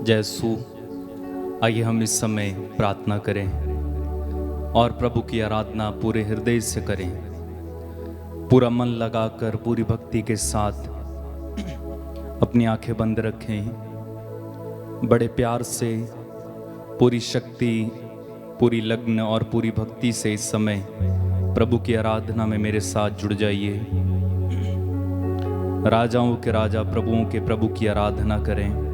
जय यीशु। आइए हम इस समय प्रार्थना करें और प्रभु की आराधना पूरे हृदय से करें, पूरा मन लगाकर पूरी भक्ति के साथ अपनी आंखें बंद रखें। बड़े प्यार से पूरी शक्ति, पूरी लग्न और पूरी भक्ति से इस समय प्रभु की आराधना में मेरे साथ जुड़ जाइए। राजाओं के राजा, प्रभुओं के प्रभु की आराधना करें,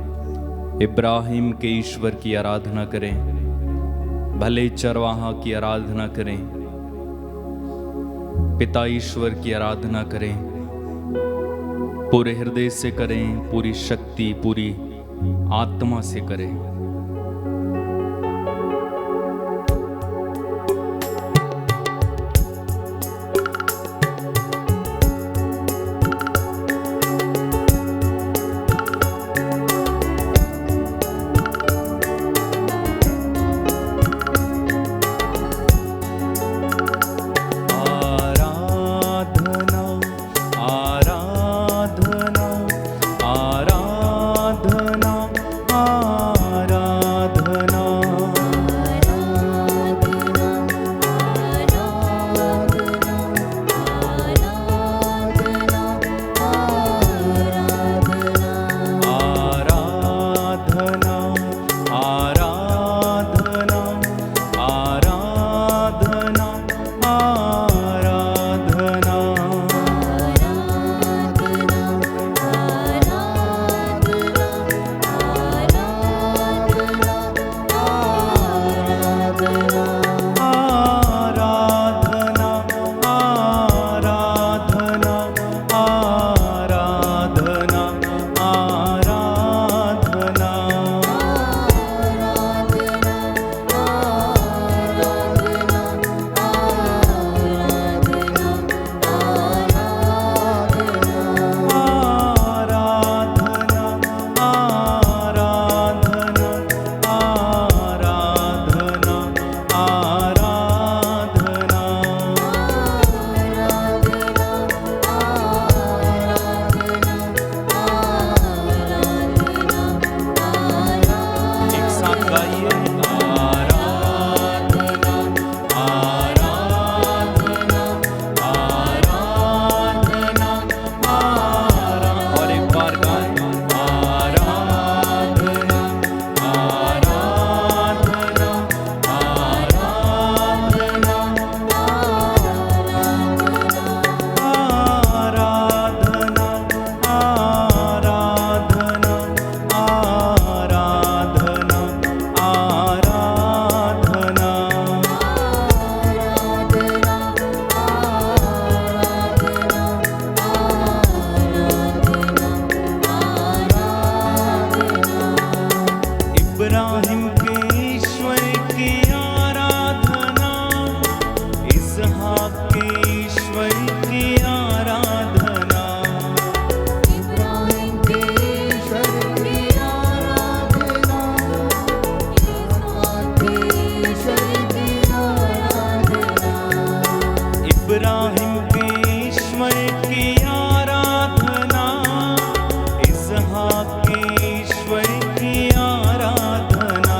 इब्राहिम के ईश्वर की आराधना करें, भले चरवाहा की आराधना करें, पिता ईश्वर की आराधना करें, पूरे हृदय से करें, पूरी शक्ति, पूरी आत्मा से करें। इब्राहिम के ईश्वर की आराधना, इसहाक के ईश्वर की आराधना, इब्राहिम के ईश्वर की आराधना, इसहाक के ईश्वर की आराधना, इब्राहिम के ईश्वर की आराधना, इसहाक के ईश्वर की आराधना,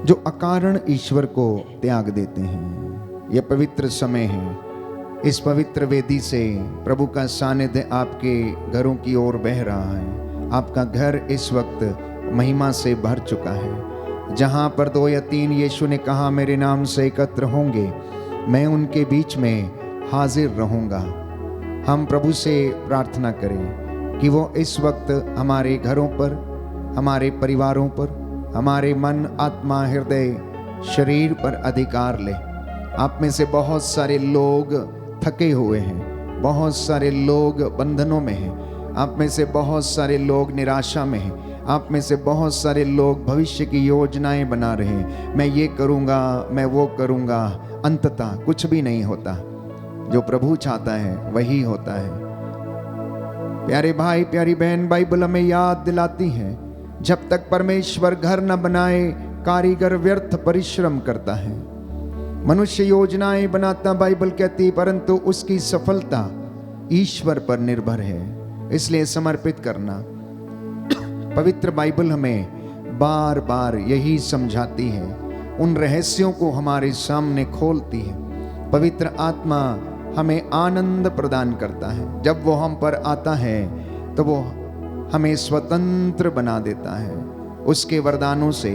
जो अकारण ईश्वर को त्याग देते हैं। यह पवित्र समय है। इस पवित्र वेदी से प्रभु का सानिध्य आपके घरों की ओर बह रहा है। आपका घर इस वक्त महिमा से भर चुका है। जहाँ पर 2 या 3 यीशु ने कहा मेरे नाम से एकत्र होंगे, मैं उनके बीच में हाजिर रहूँगा। हम प्रभु से प्रार्थना करें कि वो इस वक्त हमारे घरों पर, हमारे परिवारों पर, हमारे मन, आत्मा, हृदय, शरीर पर अधिकार ले। आप में से बहुत सारे लोग थके हुए हैं, बहुत सारे लोग बंधनों में हैं, आप में से बहुत सारे लोग निराशा में हैं, आप में से बहुत सारे लोग भविष्य की योजनाएं बना रहे हैं। मैं ये करूँगा, मैं वो करूँगा, अंततः कुछ भी नहीं होता। जो प्रभु चाहता है वही होता है। प्यारे भाई, प्यारी बहन, बाइबल हमें याद दिलाती है जब तक परमेश्वर घर न बनाए कारीगर व्यर्थ परिश्रम करता है। मनुष्य योजनाएं बनाता, बाइबल कहती, परंतु उसकी सफलता ईश्वर पर निर्भर है। इसलिए समर्पित करना। पवित्र बाइबल हमें बार बार यही समझाती है, उन रहस्यों को हमारे सामने खोलती है। पवित्र आत्मा हमें आनंद प्रदान करता है। जब वो हम पर आता है तो वो हमें स्वतंत्र बना देता है। उसके वरदानों से,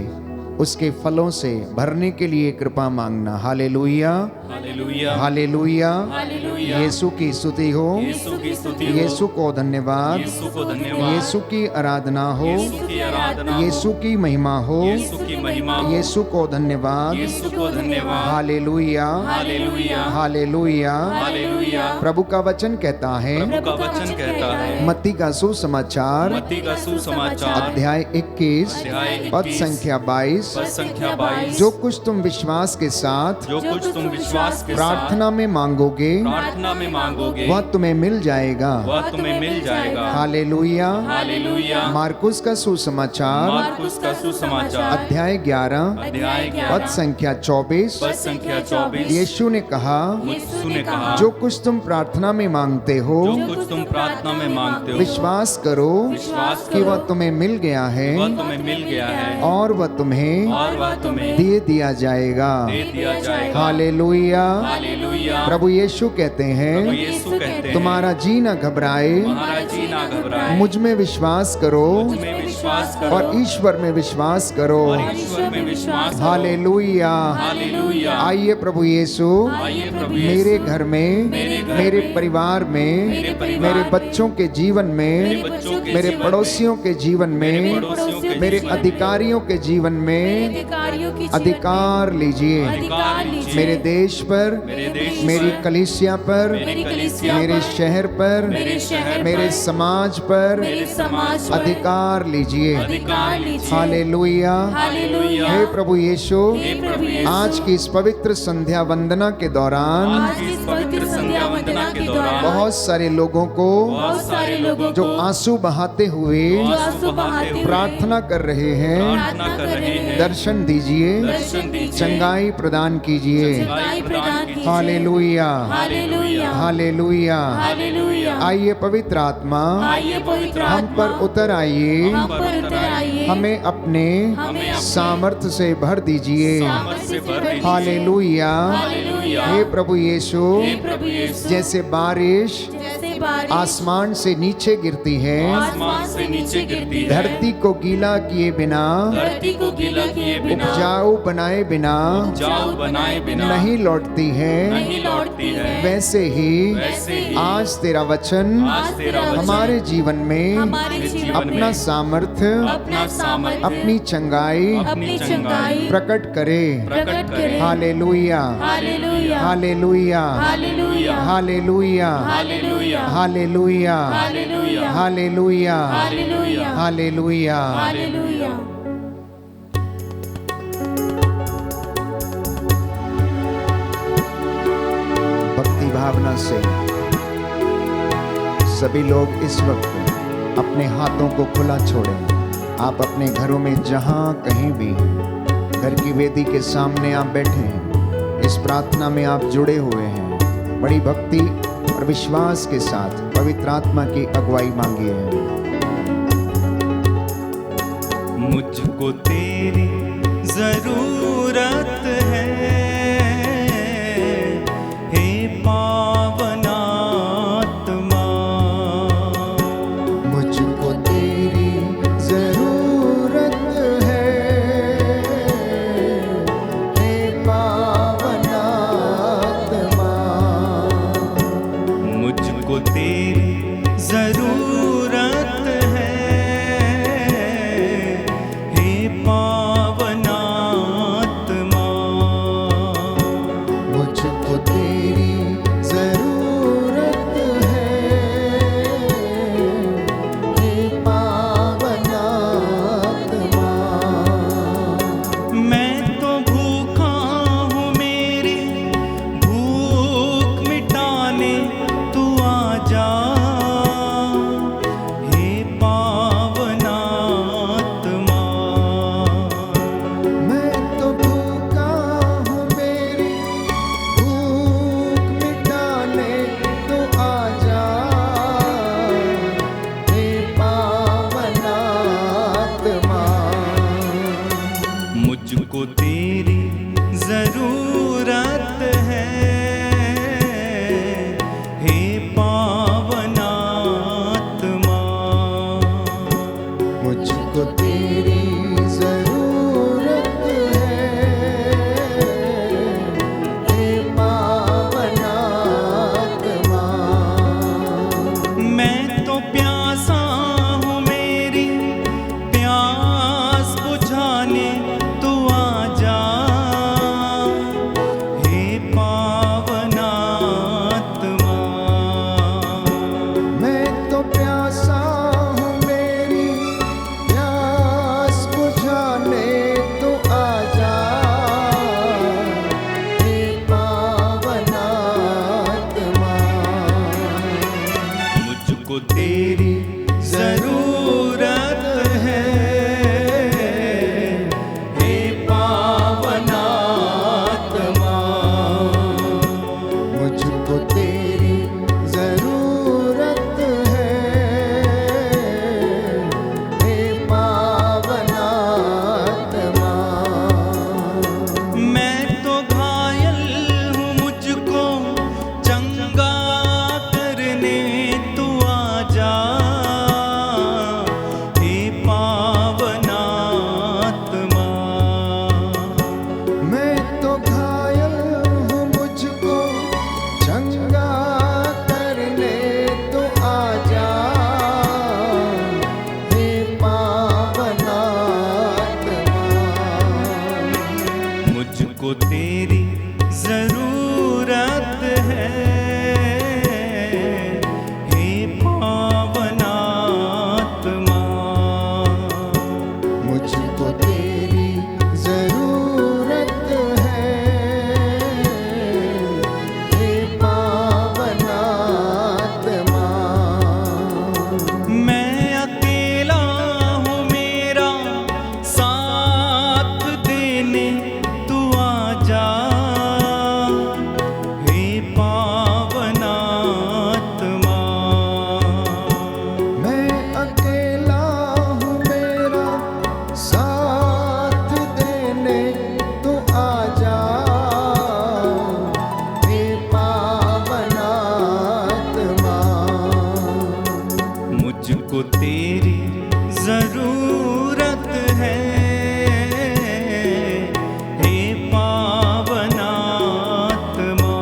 उसके फलों से भरने के लिए कृपा मांगना। Hallelujah, hallelujah, hallelujah. Hallelujah. Yeshu की स्तुति हो, यीशु की स्तुति हो, यीशु को धन्यवाद, यीशु को धन्यवाद, यीशु की आराधना हो, यीशु की आराधना हो, यीशु की महिमा हो, यीशु की महिमा हो, यीशु को धन्यवाद। यीशु को धन्यवाद। Hallelujah, hallelujah, hallelujah. हालेलुया। प्रभु का वचन कहता है, प्रभु का वचन कहता है, मत्ती का सुसमाचार मत्ती का सुसमाचार अध्याय 21 अध्याय पद 21 संख्या 22, पद संख्या 22। जो कुछ तुम विश्वास के साथ जो कुछ तुम विश्वास के साथ प्रार्थना में मांगोगे प्रार्थना में मांगोगे वह तुम्हें मिल जाएगा। वह तुम्हें मिल जाएगा। हालेलुया। हालेलुया। मार्कुस का सुसमाचार मार्कुस का सुसमाचार अध्याय 11 अध्याय पद 11 संख्या 24, पद संख्या 24। यीशु ने कहा, यीशु ने कहा, जो कुछ तुम प्रार्थना में मांगते हो जो कुछ तुम प्रार्थना में मांगते हो विश्वास करो विश्वास कि करो वह तुम्हें मिल गया है वह तुम्हें मिल गया है और वह तुम्हें और वह तुम्हें दे दिया जाएगा। दे दिया जाएगा। हालेलुया। हालेलुया। प्रभु यीशु कहते प्रभु हैं, यीशु कहते हैं, तुम्हारा जी न घबराए, तुम्हारा जी ना घबराए, मुझ में विश्वास करो मुझ में विश्वास करो और ईश्वर में विश्वास करो। और ईश्वर में विश्वास करो। हालेलुया। हालेलुया। आइए प्रभु यीशु आइए प्रभु मेरे यीशु घर में, मेरे घर मेरे में, परिवार में, मेरे परिवार मेरे बच्चों के जीवन मेरे में, बच्चों के मेरे जीवन पड़ोसियों के जीवन मेरे में, पड़ोसियों के मेरे जीवन में, अधिकारियों के जीवन में अधिकारियों की अधिकार लीजिए। अधिकार लीजिए। मेरे देश पर, मेरे देश मेरी पर, कलीसिया पर, मेरी कलीसिया मेरे पर, शहर पर, मेरे शहर मेरे पर, समाज पर मेरे समाज पर अधिकार लीजिए। अधिकार लीजिए। हालेलुया। हालेलुया। हे प्रभु यीशु, हे प्रभु यीशु, आज की इस पवित्र संध्या वंदना के दौरान आज की इस पवित्र संध्या वंदना के दौरान बहुत सारे लोगों को बहुत सारे लोगों जो को आंसू बहाते हुए आंसू बहाते हुए प्रार्थना कर रहे हैं, प्रार्थना कर रहे हैं, दर्शन दीजिए, दर्शन दीजिए, चंगाई प्रदान कीजिए। चंगाई प्रदान कीजिए। Hallelujah, hallelujah. हालेलुया। हालेलुया। आइए पवित्र आत्मा आइए पवित्र हम पर उतर आइए, हम पर उतर आइए। हमें अपने सामर्थ्य से भर दीजिए। सामर्थ्य से भर दीजिए। हालेलुया। हालेलुया। हे प्रभु यीशु, हे प्रभु यीशु, जैसे बारिश जैसे बारिश आसमान से नीचे गिरती है, आसमान से नीचे गिरती है, धरती को गीला किए बिना, धरती को गीला किए बिना, उपजाऊ बनाए बिना उपजाऊ बनाए बिना नहीं लौटती है, नहीं लौटती है, वैसे ही वैसे ही आज तेरा वचन आज तेरा वचन हमारे जीवन में हमारे जीवन अपना में सामर्थ्य, अपना सामर्थ्य, अपनी चंगाई अपनी चंगाई प्रकट करे। प्रकट करे। Hallelujah, hallelujah. Hallelujah, hallelujah. Hallelujah, hallelujah. Hallelujah, hallelujah. Hallelujah, hallelujah. Hallelujah. Hallelujah. भक्ति भावना से सभी लोग इस वक्त अपने हाथों को खुला छोड़ें। आप अपने घरों में जहां कहीं भी घर की वेदी के सामने आप बैठे हैं, इस प्रार्थना में आप जुड़े हुए हैं, बड़ी भक्ति और विश्वास के साथ पवित्र आत्मा की अगुवाई मांगिए। मुझको तेरी जरूरत है। हे पावन आत्मा, मुझको तेरी जरूरत है। हे पावन आत्मा, मुझको तेरी जरूरत है। हे पावन आत्मा, मुझको तेरी जरूरत है। हे पावन आत्मा, मैं तो भूखा हूँ, मेरी भूख मिटाने तू आ जा। हे पावन आत्मा, मैं तो भूखा हूँ, मेरी भूख मिटाने तो आजा। हे पावन आत्मा, मुझको तेरी जरूरत है। हे पावन आत्मा, मुझको तेरी जरूरत है। हे पावन आत्मा, मैं तो प्यासा हूँ, मेरी प्यास बुझाने तू आ जा। हे पावन आत्मा, मैं तो प्यासा हूँ, मेरी प्यास बुझाने तो आजा। हे पावन आत्मा, मुझको तेरी जरूरत है। हे पावन आत्मा, मुझको तेरी जरूरत है। हे पावन आत्मा, मैं तो घायल हूँ, मुझको चंगा करने तू आ जा। हे पावन आत्मा, मैं तो घायल हूँ, मुझको चंगा करने तो आजा। हे पावन आत्मा, मुझको तेरी जरूरत है। हे पावन आत्मा, मुझको तेरी जरूरत है। हे पावन आत्मा, मैं अकेला हूँ, मेरा साथ देने तू आ जा। हे पावन आत्मा, मैं अकेला हूँ, मेरा साथ देने तो आजा। हे पावन आत्मा, मुझको तेरी जरूरत है। हे पावन आत्मा,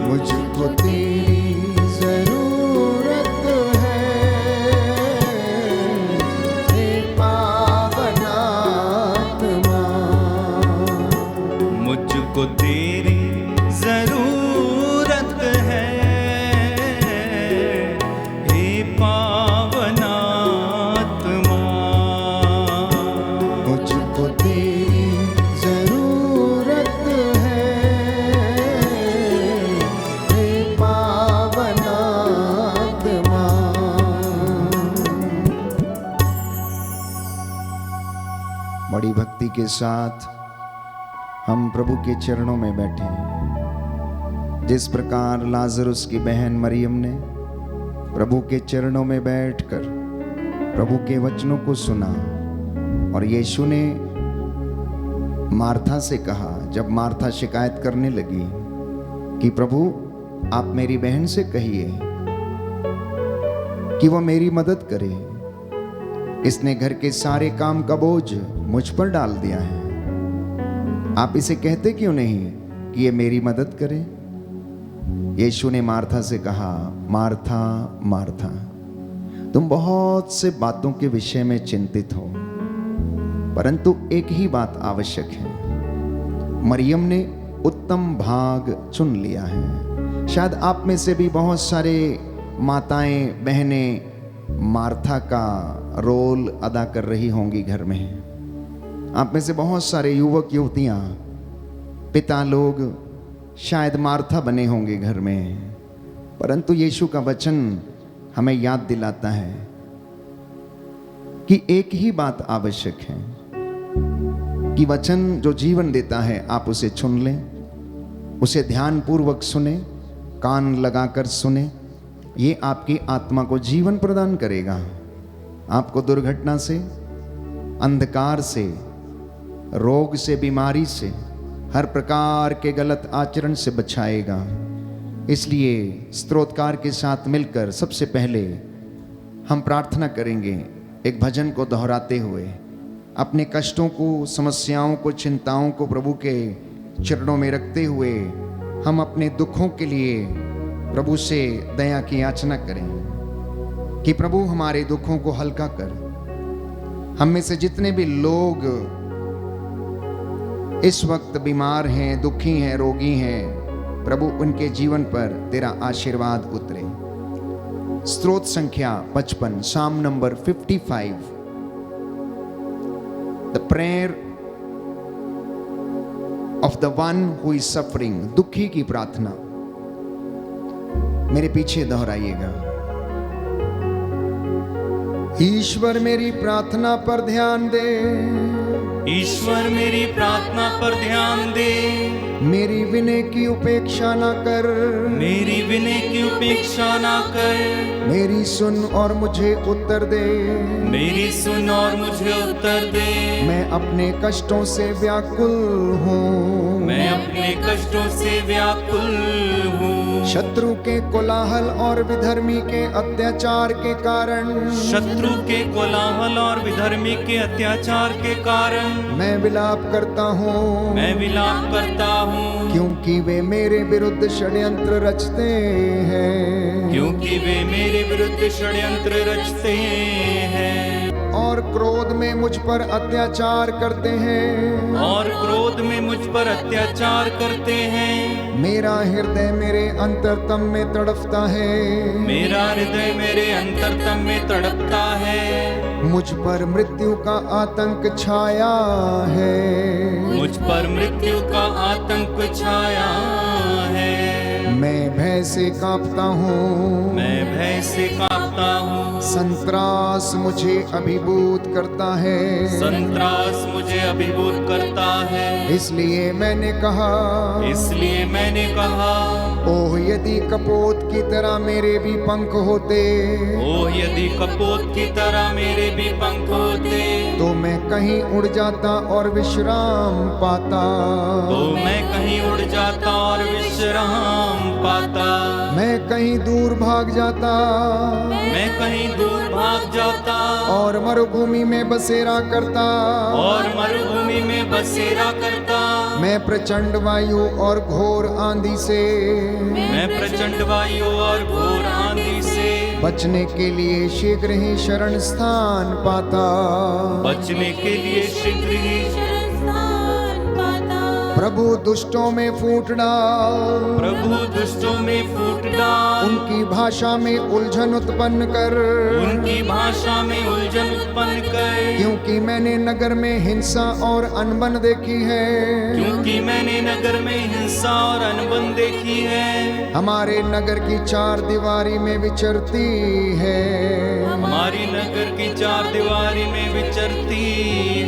मुझको तेरी जरूरत है। हे पावन आत्मा, मुझको तेरी जरूरत है। हे पावन आत्मा, मुझको तेरी जरूरत है। हे पावन आत्मा, बड़ी भक्ति के साथ हम प्रभु के चरणों में बैठे हैं। जिस प्रकार लाजरुस की बहन मरियम ने प्रभु के चरणों में बैठकर प्रभु के वचनों को सुना और यीशु ने मार्था से कहा, जब मार्था शिकायत करने लगी कि प्रभु आप मेरी बहन से कहिए कि वह मेरी मदद करे, इसने घर के सारे काम का बोझ मुझ पर डाल दिया है। आप इसे कहते क्यों नहीं कि ये मेरी मदद करे? यीशु ने मार्था से कहा, मार्था मार्था, तुम बहुत से बातों के विषय में चिंतित हो, परंतु एक ही बात आवश्यक है। मरियम ने उत्तम भाग चुन लिया है। शायद आप में से भी बहुत सारे माताएं बहनें मार्था का रोल अदा कर रही होंगी घर में। आप में से बहुत सारे युवक युवतियां, पिता लोग शायद मार्था बने होंगे घर में। परंतु यीशु का वचन हमें याद दिलाता है कि एक ही बात आवश्यक है कि वचन जो जीवन देता है आप उसे चुन लें, उसे ध्यानपूर्वक सुने, कान लगाकर सुने। ये आपकी आत्मा को जीवन प्रदान करेगा, आपको दुर्घटना से, अंधकार से, रोग से, बीमारी से, हर प्रकार के गलत आचरण से बचाएगा। इसलिए स्तोत्रकार के साथ मिलकर सबसे पहले हम प्रार्थना करेंगे, एक भजन को दोहराते हुए अपने कष्टों को, समस्याओं को, चिंताओं को प्रभु के चरणों में रखते हुए हम अपने दुखों के लिए प्रभु से दया की याचना करें कि प्रभु हमारे दुखों को हल्का कर। हम में से जितने भी लोग इस वक्त बीमार हैं, दुखी हैं, रोगी हैं, प्रभु उनके जीवन पर तेरा आशीर्वाद उतरे। स्तोत्र संख्या 55, साम number 55, the prayer of the one who is suffering, दुखी की प्रार्थना। मेरे पीछे दोहराइएगा। ईश्वर मेरी प्रार्थना पर ध्यान दे, ईश्वर मेरी प्रार्थना पर ध्यान दे, मेरी विनय की उपेक्षा ना कर, मेरी विनय की उपेक्षा ना कर, मेरी सुन और मुझे उत्तर दे, मेरी सुन और मुझे उत्तर दे। मैं अपने कष्टों से व्याकुल हूँ, मैं अपने कष्टों से व्याकुल हूँ। शत्रु के कोलाहल और विधर्मी के अत्याचार के कारण, शत्रु के कोलाहल और विधर्मी के अत्याचार के कारण मैं विलाप करता हूँ, मैं विलाप करता हूँ, क्योंकि वे मेरे विरुद्ध षड्यंत्र रचते हैं, क्योंकि वे मेरे विरुद्ध षड्यंत्र रचते हैं और क्रोध में मुझ पर अत्याचार करते हैं, और क्रोध में मुझ पर अत्याचार करते हैं। मेरा हृदय मेरे अंतरतम में तड़पता है, मेरा हृदय मेरे अंतरतम में तड़पता है। मुझ पर मृत्यु का आतंक छाया है, मुझ पर मृत्यु का आतंक छाया है। मैं भय से कांपता हूँ, मैं भय से कांपता हूँ, संत्रास मुझे अभिभूत करता है, संत्रास मुझे अभिभूत करता है। इसलिए मैंने कहा, इसलिए मैंने कहा, ओह यदि कपोत की तरह मेरे भी पंख होते, ओह यदि कपोत की तरह मेरे भी पंख होते, तो मैं कहीं उड़ जाता और विश्राम पाता, तो मैं कहीं उड़ जाता और विश्राम पाता। मैं कहीं दूर भाग जाता, मैं कहीं दूर भाग जाता और मरुभूमि में बसेरा करता, और मरुभूमि में बसेरा करता। मैं प्रचंड वायु और घोर आंधी से, मैं प्रचंड वायु और घोर आंधी से बचने के लिए शीघ्र ही शरण स्थान पाता, बचने के लिए शीघ्र ही प्रभु दुष्टों में फूट डाल, प्रभु दुष्टों में फूट डाल, उनकी भाषा में उलझन उत्पन्न कर, उनकी भाषा में उलझन उत्पन्न कर। क्योंकि मैंने नगर में हिंसा और अनबन देखी है, क्योंकि मैंने नगर में हिंसा और अनबन देखी है। हमारे नगर की चार दीवारी में विचरती है, हमारी नगर की चार दीवारी में विचरती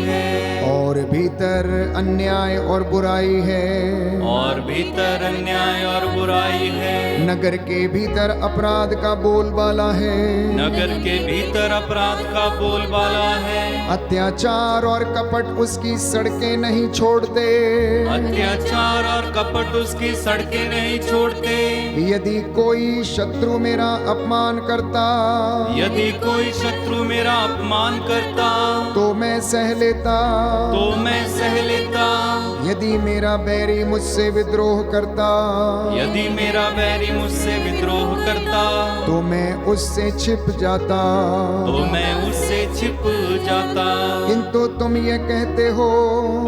है। और भीतर अन्याय और बुराई है। और भीतर अन्याय और बुराई है। नगर के भीतर अपराध का बोलबाला है। नगर के भीतर अपराध का बोलबाला है। अत्याचार और कपट उसकी सड़कें नहीं छोड़ते। अत्याचार और कपट उसकी सड़कें नहीं छोड़ते। यदि कोई शत्रु मेरा अपमान करता, यदि कोई शत्रु मेरा अपमान करता, तो मैं सह लेता। तो मैं सह लेता। यदि मेरा बैरी मुझसे विद्रोह करता, यदि मेरा बैरी मुझसे विद्रोह करता, तो मैं उससे छिप जाता। तो मैं उससे छिप जाता। किंतु तुम ये कहते हो,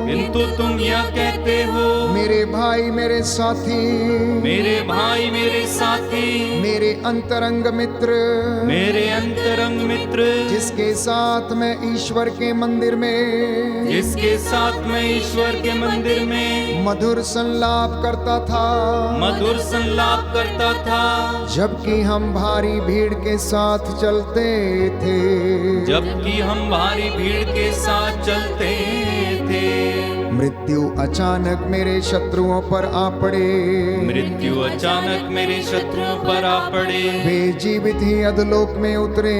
किंतु तुम यह कहते हो, मेरे भाई मेरे साथी, मेरे भाई मेरे साथी, मेरे अंतरंग मित्र, मेरे अंतरंग मित्र, जिसके साथ मैं ईश्वर के मंदिर में, जिसके साथ मैं ईश्वर के मंदिर में मधुर संलाप करता था, मधुर संलाप करता था, जबकि हम भारी भीड़ के साथ चलते थे। जबकि हम भारी भीड़ के साथ चलते थे। मृत्यु अचानक मेरे शत्रुओं पर आ पड़े। मृत्यु अचानक मेरे शत्रुओं पर आ पड़े। वे जीवित ही अधोलोक में उतरे।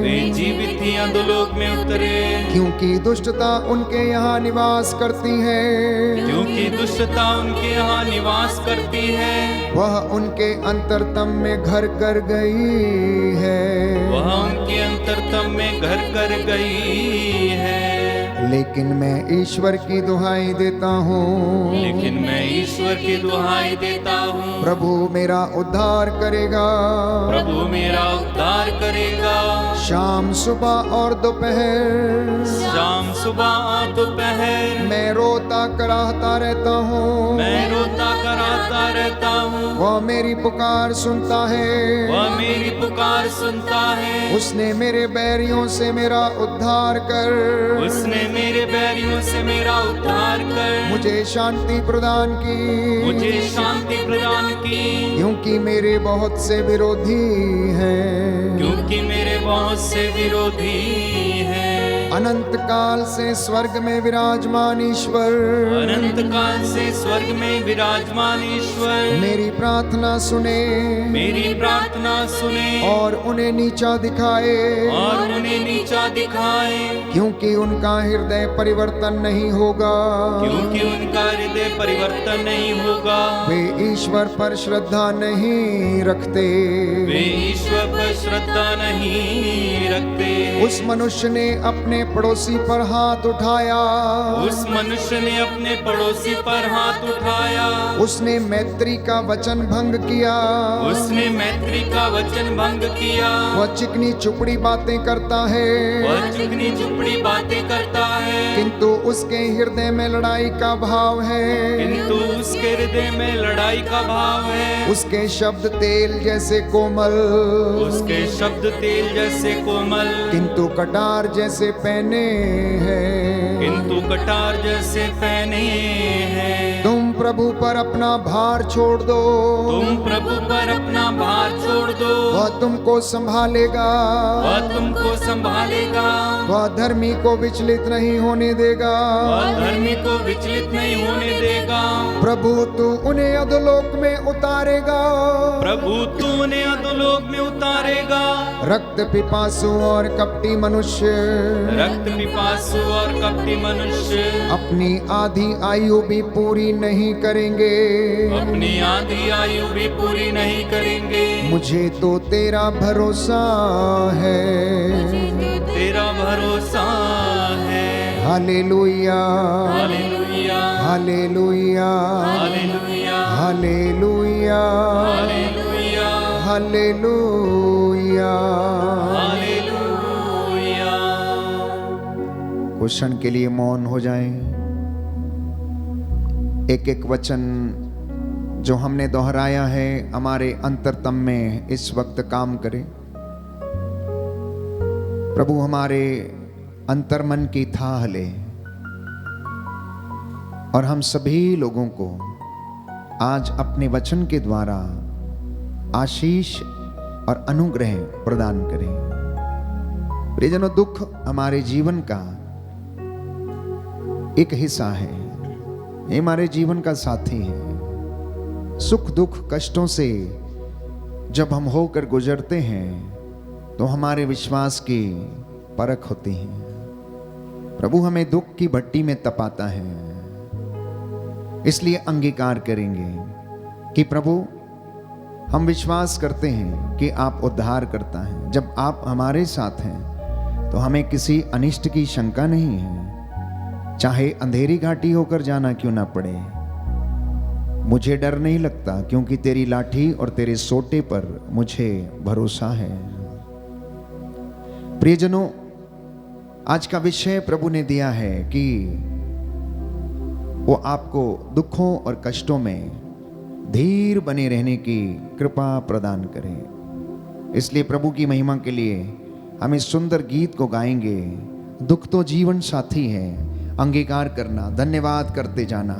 वे जीवित ही अधोलोक में उतरे। क्योंकि दुष्टता उनके यहाँ निवास करती है। क्योंकि दुष्टता उनके यहाँ निवास करती है। वह उनके अंतरतम में घर कर गई है। वह उनके अंतरतम में घर कर गई है। लेकिन मैं ईश्वर की दुहाई देता हूँ। लेकिन मैं ईश्वर की दुहाई देता हूँ। प्रभु मेरा उद्धार करेगा। प्रभु मेरा उद्धार करेगा। शाम सुबह और दोपहर, शाम सुबह और दोपहर मैं रोता कराहता रहता हूँ। मैं रोता कराता रहता हूँ। वह मेरी पुकार सुनता है। वह मेरी पुकार सुनता है। उसने मेरे बैरियों से मेरा उद्धार कर, उसने मेरे बैरियों से मेरा उद्धार कर मुझे शांति प्रदान की। मुझे शांति प्रदान की। क्योंकि मेरे बहुत से विरोधी हैं। क्योंकि मेरे बहुत से विरोधी हैं। अनंत काल से स्वर्ग में विराजमान ईश्वर, अनंत काल से स्वर्ग में विराजमान ईश्वर मेरी प्रार्थना सुने। मेरी प्रार्थना सुने और उन्हें नीचा दिखाए। और उन्हें नीचा दिखाए। क्योंकि उनका हृदय परिवर्तन नहीं होगा। क्योंकि उनका हृदय परिवर्तन नहीं होगा। वे ईश्वर पर श्रद्धा नहीं रखते। वे ईश्वर पर श्रद्धा नहीं रखते। उस मनुष्य ने अपने पड़ोसी पर हाथ उठाया। उस मनुष्य ने अपने पड़ोसी पर हाथ उठाया। उसने मैत्री का वचन भंग किया। उसने मैत्री का वचन भंग किया। वह चिकनी चुपड़ी बातें करता है। वह चिकनी चुपड़ी बातें करता है। किंतु उसके हृदय में लड़ाई का भाव है। किंतु उसके हृदय में लड़ाई का भाव है। उसके शब्द तेल जैसे कोमल, उसके शब्द तेल जैसे कोमल, किंतु कटार जैसे पैने हैं। किंतु कटार जैसे पैने हैं। तुम प्रभु पर अपना भार छोड़ दो। तुम प्रभु पर अपना भार छोड़ दो। वह तुमको संभालेगा। वह तुमको संभालेगा। वह धर्मी को विचलित नहीं होने देगा। वह धर्मी को विचलित नहीं होने देगा। प्रभु तू उन्हें अधोलोक में उतारेगा। प्रभु तू उन्हें अधोलोक में उतारेगा। रक्त पिपासु और कपटी मनुष्य, रक्त पिपासु और कपटी मनुष्य अपनी आधी आयु भी पूरी नहीं करेंगे। अपनी आधी आयु भी पूरी नहीं करेंगे। मुझे तो तेरा भरोसा है। तेरा भरोसा है। Hallelujah, hallelujah, hallelujah, hallelujah, hallelujah, hallelujah, hallelujah. Hallelujah. कुछ क्षण के लिए मौन हो जाएं। एक एक वचन जो हमने दोहराया है हमारे अंतरतम में इस वक्त काम करे। प्रभु हमारे अंतर्मन की थाह ले और हम सभी लोगों को आज अपने वचन के द्वारा आशीष और अनुग्रह प्रदान करें। प्रियजनों, दुख हमारे जीवन का एक हिस्सा है, ये हमारे जीवन का साथी है। सुख दुख कष्टों से जब हम होकर गुजरते हैं तो हमारे विश्वास की परख होती है। प्रभु हमें दुख की भट्टी में तपाता है, इसलिए अंगीकार करेंगे कि प्रभु हम विश्वास करते हैं कि आप उद्धार करता है। जब आप हमारे साथ हैं तो हमें किसी अनिष्ट की शंका नहीं है, चाहे अंधेरी घाटी होकर जाना क्यों ना पड़े। मुझे डर नहीं लगता, क्योंकि तेरी लाठी और तेरे सोटे पर मुझे भरोसा है। प्रियजनों, आज का विषय प्रभु ने दिया है कि वो आपको दुखों और कष्टों में धीर बने रहने की कृपा प्रदान करें। इसलिए प्रभु की महिमा के लिए हम इस सुंदर गीत को गाएंगे। दुख तो जीवन साथी है, अंगीकार करना, धन्यवाद करते जाना,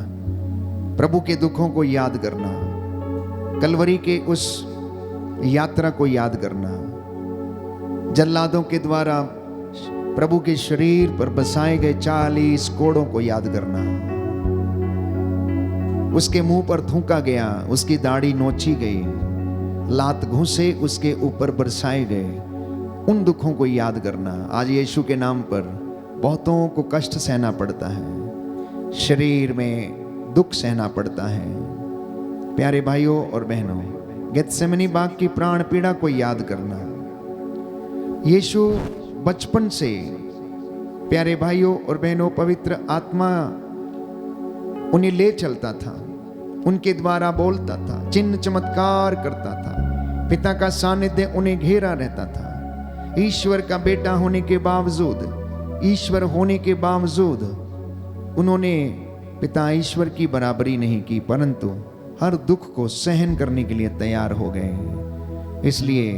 प्रभु के दुखों को याद करना, कलवरी के उस यात्रा को याद करना, जल्लादों के द्वारा प्रभु के शरीर पर बसाए गए 40 कोड़ों को याद करना, उसके मुंह पर थूका गया, उसकी दाढ़ी नोची गई, लात घूंसे उसके ऊपर बरसाए गए, उन दुखों को याद करना। आज यीशु के नाम पर बहुतों को कष्ट सहना पड़ता है, शरीर में दुख सहना पड़ता है। प्यारे भाइयों और बहनों, गेत्सेमनी बाग की प्राण पीड़ा को याद करना। यीशु बचपन से, प्यारे भाइयों और बहनों, पवित्र आत्मा उन्हें ले चलता था, उनके द्वारा बोलता था, चिन्ह चमत्कार करता था, पिता का सानिध्य उन्हें घेरा रहता था। ईश्वर का बेटा होने के बावजूद, ईश्वर होने के बावजूद उन्होंने पिता ईश्वर की बराबरी नहीं की, परंतु हर दुख को सहन करने के लिए तैयार हो गए। इसलिए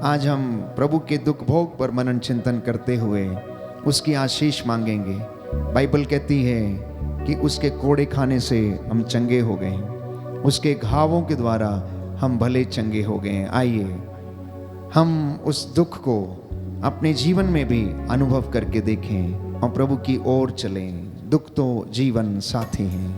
आज हम प्रभु के दुख भोग पर मनन चिंतन करते हुए उसकी आशीष मांगेंगे। बाइबल कहती है कि उसके कोड़े खाने से हम चंगे हो गए, उसके घावों के द्वारा हम भले चंगे हो गए। आइए हम उस दुख को अपने जीवन में भी अनुभव करके देखें और प्रभु की ओर चलें। दुख तो जीवन साथी हैं।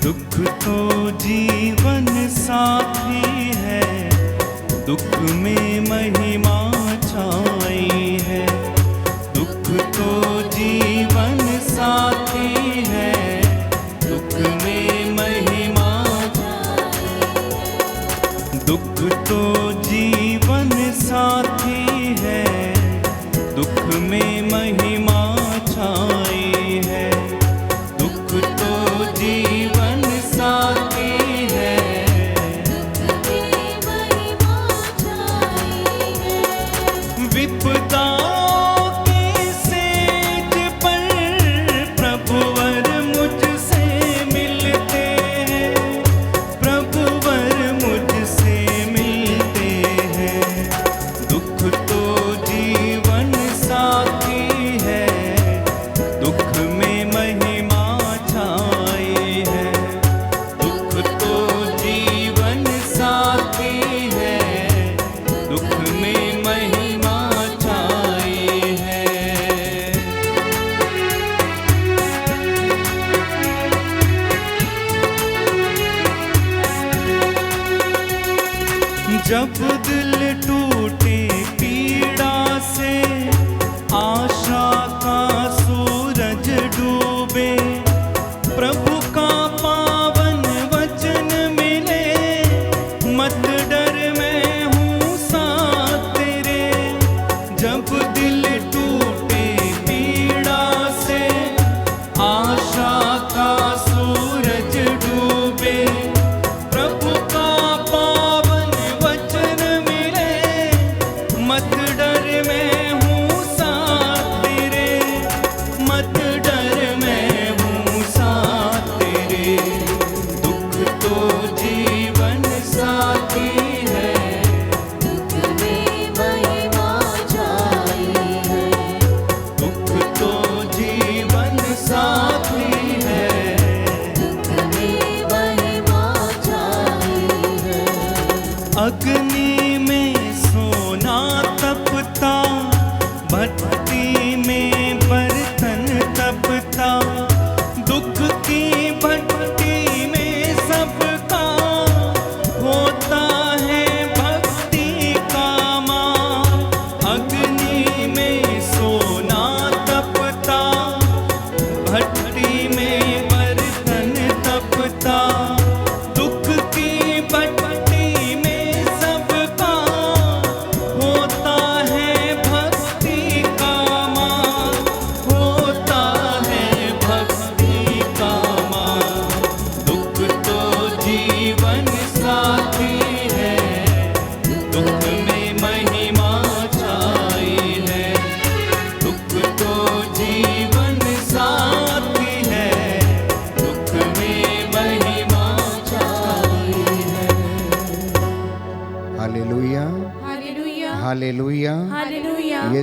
दुख तो जीवन साथी है, दुख में महिमा छाई है। दुख तो जीवन साथी है, दुख में महिमा छाई है। दुख तो जीवन साथी है, दुख में महिमा छाई है। दुख तो जीवन साथी है, विपदाओं की सेज पर प्रभुवर मुझसे मिलते हैं, प्रभुवर मुझसे मिलते हैं। दुख तो जीवन साथी है, दुख में महिमा छाई है। दुख तो जीवन साथी है, दुख में महिमा छाई है। जब दिल टूटे पीड़ा से, आशा का सूरज डूबे, प्रभु का पावन वचन मिले, मत डर मैं हूँ साथ तेरे। जब दिल टूटे पीड़ा से, आशा का सूरज डूबे, प्रभु का पावन वचन मिले, मत डर मैं हूँ साथ तेरे, मत डर मैं हूँ साथ तेरे। दुख तो जीवन साथी है,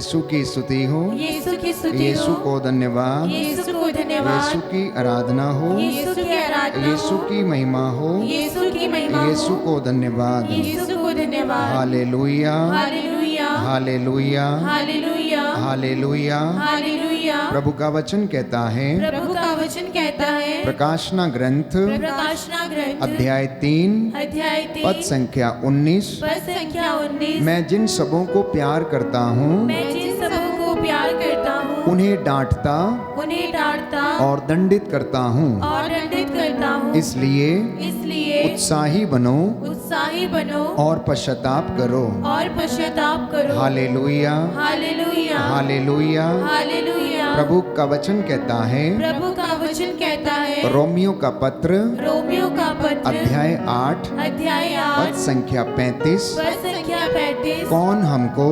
यीशु की स्तुति हो, यीशु की स्तुति यीशु हो, को धन्यवाद, यीशु को धन्यवाद, यीशु की आराधना हो, यीशु की आराधना यीशु हो, की महिमा हो, यीशु की महिमा यीशु हो, को धन्यवाद। यीशु को धन्यवाद। Hallelujah, hallelujah, hallelujah, hallelujah, hallelujah. Hallelujah. प्रभु का वचन कहता है, प्रभु का वचन कहता है, प्रकाशना ग्रंथ प्रकाशना ग्रंथ अध्याय 3 अध्याय 3 पद संख्या 19, पद संख्या 19। मैं जिन सबों को प्यार करता हूँ मैं जिन सबों को प्यार करता हूँ उन्हें डांटता उन्हें डांटता और दंडित करता हूँ, और दंडित करता हूँ। इसलिए उत्साही बनो उत्साही बनो और पश्चाताप करो। और पश्चाताप करो। Hallelujah, hallelujah, hallelujah. हालेलुया। प्रभु का वचन कहता है, प्रभु का वचन कहता है, रोमियो का पत्र रोमियो का पत्र अध्याय 8 अध्याय पद 8 संख्या 35, पद संख्या 35। कौन हमको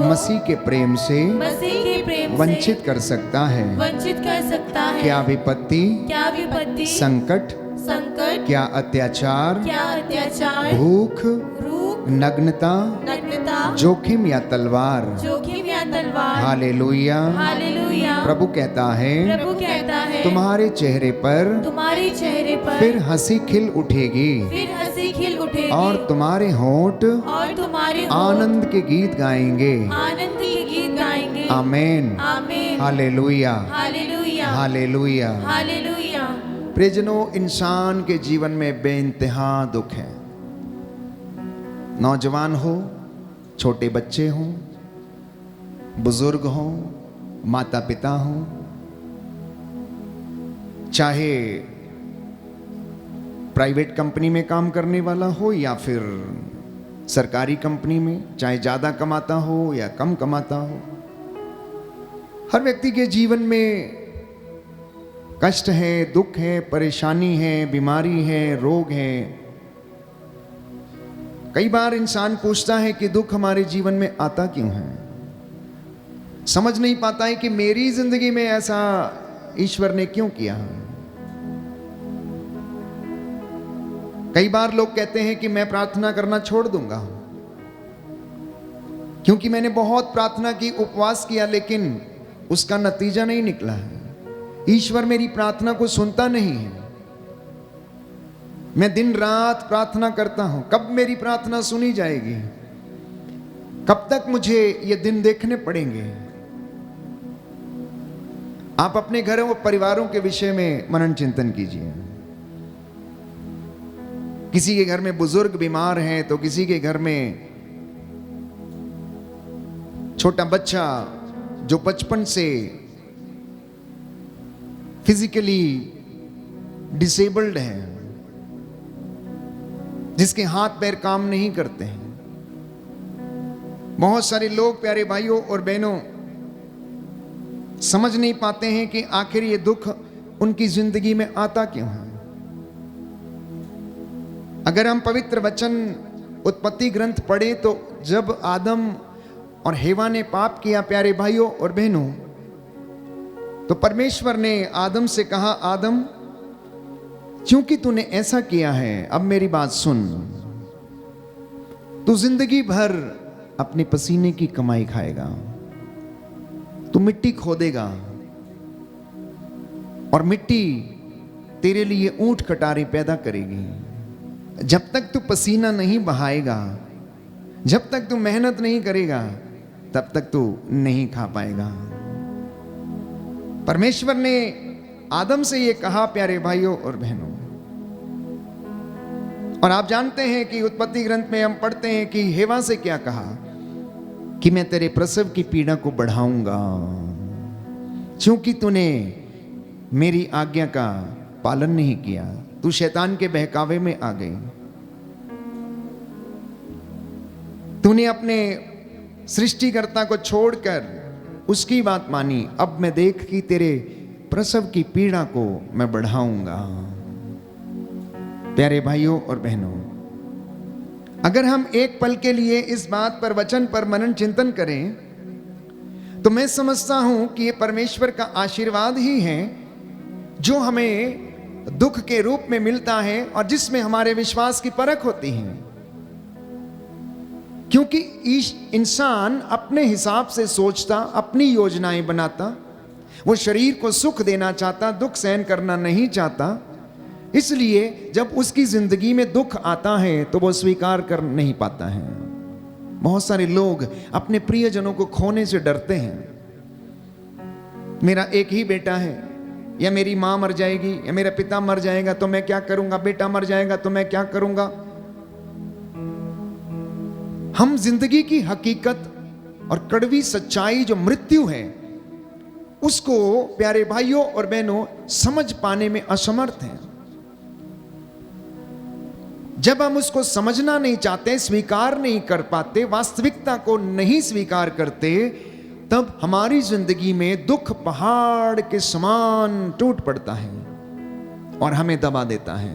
मसीह के प्रेम से मसीह के प्रेम से वंचित कर सकता है? वंचित कर सकता है? क्या विपत्ति, क्या विपत्ति, संकट, संकट, क्या अत्याचार, क्या अत्याचार, भूख, भूख, नग्नता, नग्नता, जोखिम या तलवार? जोखिम या तलवार? हालेलुया। हालेलुया। प्रभु कहता है, प्रभु कहता है, तुम्हारे चेहरे पर तुम्हारे चेहरे पर फिर हंसी खिल उठेगी फिर हंसी खिल उठेगी, और तुम्हारे होंठ और तुम्हारे होंठ आनंद के गीत गाएंगे। आनंद के गीत गाएंगे। आमेन, आमीन। Hallelujah, hallelujah, hallelujah. हालेलुया। प्रियजनों, इंसान के जीवन में बेइंतहा दुख है। नौजवान हो, छोटे बच्चे हों, बुजुर्ग हों, माता पिता हों, चाहे प्राइवेट कंपनी में काम करने वाला हो या फिर सरकारी कंपनी में, चाहे ज्यादा कमाता हो या कम कमाता हो, हर व्यक्ति के जीवन में कष्ट है, दुख है, परेशानी है, बीमारी है, रोग है। कई बार इंसान पूछता है कि दुख हमारे जीवन में आता क्यों है। समझ नहीं पाता है कि मेरी जिंदगी में ऐसा ईश्वर ने क्यों किया। कई बार लोग कहते हैं कि मैं प्रार्थना करना छोड़ दूंगा क्योंकि मैंने बहुत प्रार्थना की, उपवास किया, लेकिन उसका नतीजा नहीं निकला है। ईश्वर मेरी प्रार्थना को सुनता नहीं है। मैं दिन रात प्रार्थना करता हूं, कब मेरी प्रार्थना सुनी जाएगी? कब तक मुझे ये दिन देखने पड़ेंगे? आप अपने घरों और परिवारों के विषय में मनन चिंतन कीजिए। किसी के घर में बुजुर्ग बीमार हैं तो किसी के घर में छोटा बच्चा जो बचपन से फिजिकली डिसेबल्ड है, जिसके हाथ पैर काम नहीं करते हैं। बहुत सारे लोग, प्यारे भाइयों और बहनों, समझ नहीं पाते हैं कि आखिर ये दुख उनकी जिंदगी में आता क्यों है। अगर हम पवित्र वचन उत्पत्ति ग्रंथ पढ़े तो जब आदम और हेवा ने पाप किया, प्यारे भाइयों और बहनों, तो परमेश्वर ने आदम से कहा, आदम, क्योंकि तूने ऐसा किया है, अब मेरी बात सुन। तू जिंदगी भर अपने पसीने की कमाई खाएगा, तू मिट्टी खोदेगा और मिट्टी तेरे लिए ऊंट कटारी पैदा करेगी। जब तक तू पसीना नहीं बहाएगा, जब तक तू मेहनत नहीं करेगा, तब तक तू नहीं खा पाएगा। परमेश्वर ने आदम से यह कहा, प्यारे भाइयों और बहनों। और आप जानते हैं कि उत्पत्ति ग्रंथ में हम पढ़ते हैं कि हेवा से क्या कहा कि मैं तेरे प्रसव की पीड़ा को बढ़ाऊंगा क्योंकि तूने मेरी आज्ञा का पालन नहीं किया। तू शैतान के बहकावे में आ गई, तूने अपने सृष्टिकर्ता को छोड़कर उसकी बात मानी। अब मैं देख कि तेरे प्रसव की पीड़ा को मैं बढ़ाऊंगा। प्यारे भाइयों और बहनों, अगर हम एक पल के लिए इस बात पर, वचन पर मनन चिंतन करें तो मैं समझता हूं कि यह परमेश्वर का आशीर्वाद ही है जो हमें दुख के रूप में मिलता है और जिसमें हमारे विश्वास की परख होती है क्योंकि इंसान अपने हिसाब से सोचता, अपनी योजनाएं बनाता, वो शरीर को सुख देना चाहता, दुख सहन करना नहीं चाहता। इसलिए जब उसकी जिंदगी में दुख आता है तो वो स्वीकार कर नहीं पाता है। बहुत सारे लोग अपने प्रियजनों को खोने से डरते हैं। मेरा एक ही बेटा है, या मेरी माँ मर जाएगी, या मेरा पिता मर जाएगा तो मैं क्या करूंगा, बेटा मर जाएगा तो मैं क्या करूंगा। हम जिंदगी की हकीकत और कड़वी सच्चाई जो मृत्यु है उसको प्यारे भाइयों और बहनों समझ पाने में असमर्थ हैं। जब हम उसको समझना नहीं चाहते, स्वीकार नहीं कर पाते, वास्तविकता को नहीं स्वीकार करते, तब हमारी जिंदगी में दुख पहाड़ के समान टूट पड़ता है और हमें दबा देता है।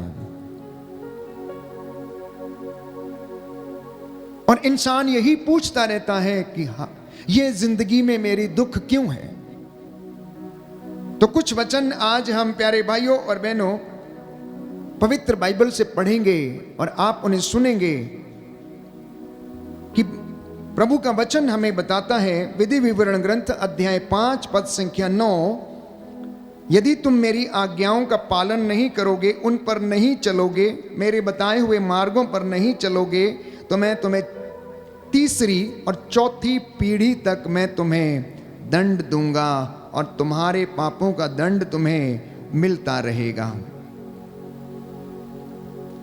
और इंसान यही पूछता रहता है कि हाँ, ये जिंदगी में मेरी दुख क्यों है। तो कुछ वचन आज हम प्यारे भाइयों और बहनों पवित्र बाइबल से पढ़ेंगे और आप उन्हें सुनेंगे कि प्रभु का वचन हमें बताता है, विधि विवरण ग्रंथ अध्याय 5 पद संख्या 9, यदि तुम मेरी आज्ञाओं का पालन नहीं करोगे, उन पर नहीं चलोगे, मेरे बताए हुए मार्गों पर नहीं चलोगे, तो मैं तुम्हें तीसरी और चौथी पीढ़ी तक मैं तुम्हें दंड दूंगा और तुम्हारे पापों का दंड तुम्हें मिलता रहेगा।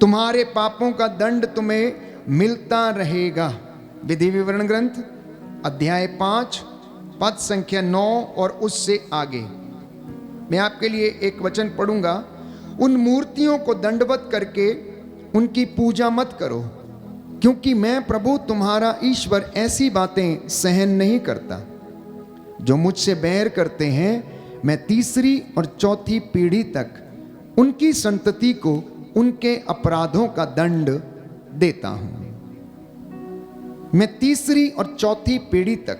तुम्हारे पापों का दंड तुम्हें मिलता रहेगा। विधि विवरण ग्रंथ अध्याय 5 पद संख्या 9 और उससे आगे मैं आपके लिए एक वचन पढ़ूंगा। उन मूर्तियों को दंडवत करके उनकी पूजा मत करो, क्योंकि मैं प्रभु तुम्हारा ईश्वर ऐसी बातें सहन नहीं करता। जो मुझसे बैर करते हैं मैं तीसरी और चौथी पीढ़ी तक उनकी संतति को उनके अपराधों का दंड देता हूं। मैं तीसरी और चौथी पीढ़ी तक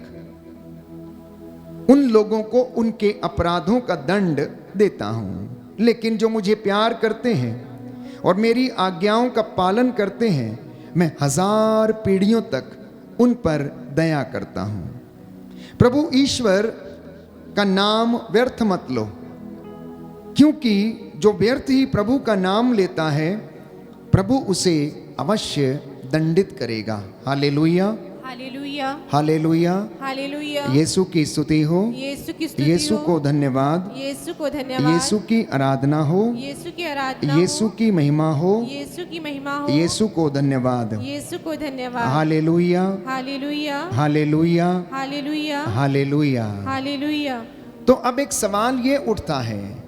उन लोगों को उनके अपराधों का दंड देता हूं। लेकिन जो मुझे प्यार करते हैं और मेरी आज्ञाओं का पालन करते हैं, मैं 1000 पीढ़ियों तक उन पर दया करता हूं। प्रभु ईश्वर का नाम व्यर्थ मत लो, क्योंकि जो व्यर्थ ही प्रभु का नाम लेता है, प्रभु उसे अवश्य दंडित करेगा। Hallelujah, hallelujah, hallelujah, hallelujah. Yeshu की स्तुति हो, यीशु की स्तुति यीशु हो, को धन्यवाद, यीशु को धन्यवाद, यीशु की आराधना हो, यीशु की आराधना यीशु की महिमा हो, यीशु की महिमा हो, यीशु को धन्यवाद। यीशु को धन्यवाद। Hallelujah, hallelujah, hallelujah, hallelujah, hallelujah. Hallelujah. तो अब एक सवाल ये उठता है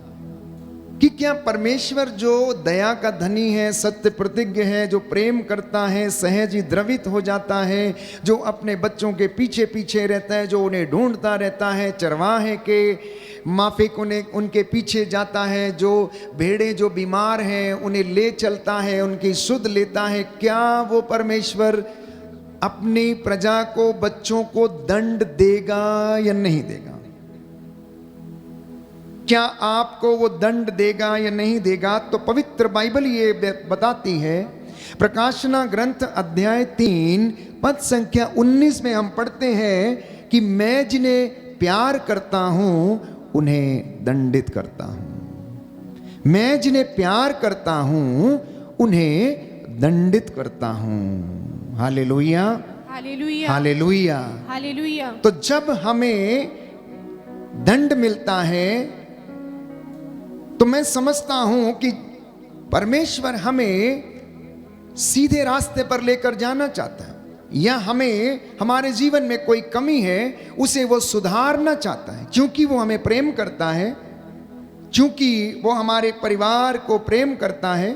कि क्या परमेश्वर जो दया का धनी है, सत्य प्रतिज्ञ है, जो प्रेम करता है, सहज ही द्रवित हो जाता है, जो अपने बच्चों के पीछे पीछे रहता है, जो उन्हें ढूंढता रहता है, चरवाहे के माफिक उनके पीछे जाता है, जो भेड़ें जो बीमार हैं उन्हें ले चलता है, उनकी सुध लेता है, क्या वो परमेश्वर अपनी प्रजा को, बच्चों को दंड देगा या नहीं देगा? क्या आपको वो दंड देगा या नहीं देगा? तो पवित्र बाइबल ये बताती है, प्रकाशना ग्रंथ अध्याय 3 पद संख्या 19 में हम पढ़ते हैं कि मैं जिन्हें प्यार करता हूं उन्हें दंडित करता हूं। मैं जिन्हें प्यार करता हूं उन्हें दंडित करता हूं। Hallelujah, hallelujah, hallelujah, hallelujah. तो जब हमें दंड मिलता है तो मैं समझता हूं कि परमेश्वर हमें सीधे रास्ते पर लेकर जाना चाहता है, या हमें हमारे जीवन में कोई कमी है उसे वो सुधारना चाहता है, क्योंकि वो हमें प्रेम करता है, क्योंकि वो हमारे परिवार को प्रेम करता है।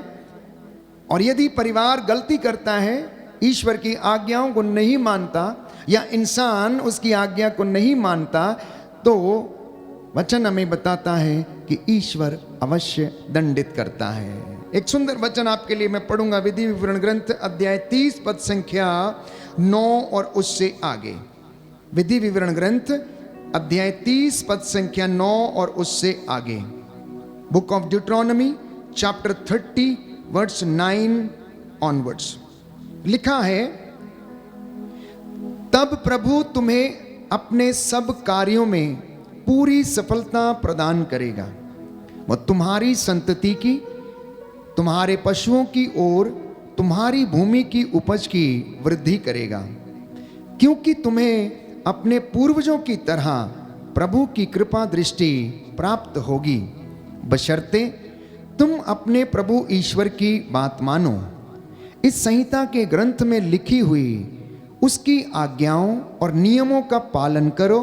और यदि परिवार गलती करता है, ईश्वर की आज्ञाओं को नहीं मानता, या इंसान उसकी आज्ञा को नहीं मानता, तो वचन हमें बताता है कि ईश्वर अवश्य दंडित करता है। एक सुंदर वचन आपके लिए मैं पढ़ूंगा, विधि विवरण ग्रंथ अध्याय 30 पद संख्या 9 और उससे आगे। विधि विवरण ग्रंथ अध्याय 30 पद संख्या 9 और उससे आगे। Book of Deuteronomy chapter 30 verse 9 onwards लिखा है, तब प्रभु तुम्हें अपने सब कार्यों में पूरी सफलता प्रदान करेगा। वह तुम्हारी संतति की, तुम्हारे पशुओं की और तुम्हारी भूमि की उपज की वृद्धि करेगा, क्योंकि तुम्हें अपने पूर्वजों की तरह प्रभु की कृपा दृष्टि प्राप्त होगी, बशर्ते तुम अपने प्रभु ईश्वर की बात मानो। इस संहिता के ग्रंथ में लिखी हुई उसकी आज्ञाओं और नियमों का पालन करो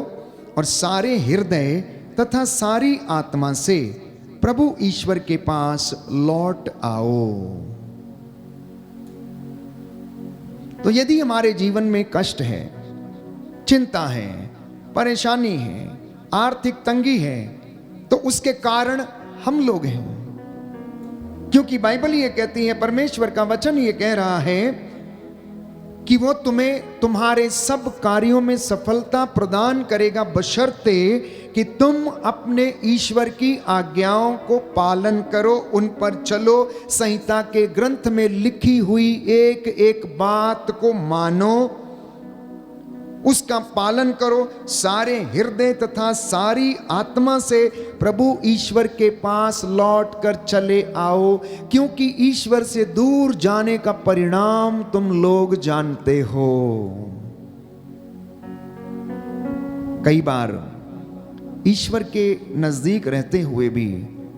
और सारे हृदय तथा सारी आत्मा से प्रभु ईश्वर के पास लौट आओ। तो यदि हमारे जीवन में कष्ट है, चिंता है, परेशानी है, आर्थिक तंगी है, तो उसके कारण हम लोग हैं। क्योंकि बाइबल ये कहती है, परमेश्वर का वचन ये कह रहा है कि वो तुम्हें तुम्हारे सब कार्यों में सफलता प्रदान करेगा, बशर्ते कि तुम अपने ईश्वर की आज्ञाओं को पालन करो, उन पर चलो, संहिता के ग्रंथ में लिखी हुई एक एक बात को मानो, उसका पालन करो, सारे हृदय तथा सारी आत्मा से प्रभु ईश्वर के पास लौट कर चले आओ, क्योंकि ईश्वर से दूर जाने का परिणाम तुम लोग जानते हो। कई बार ईश्वर के नजदीक रहते हुए भी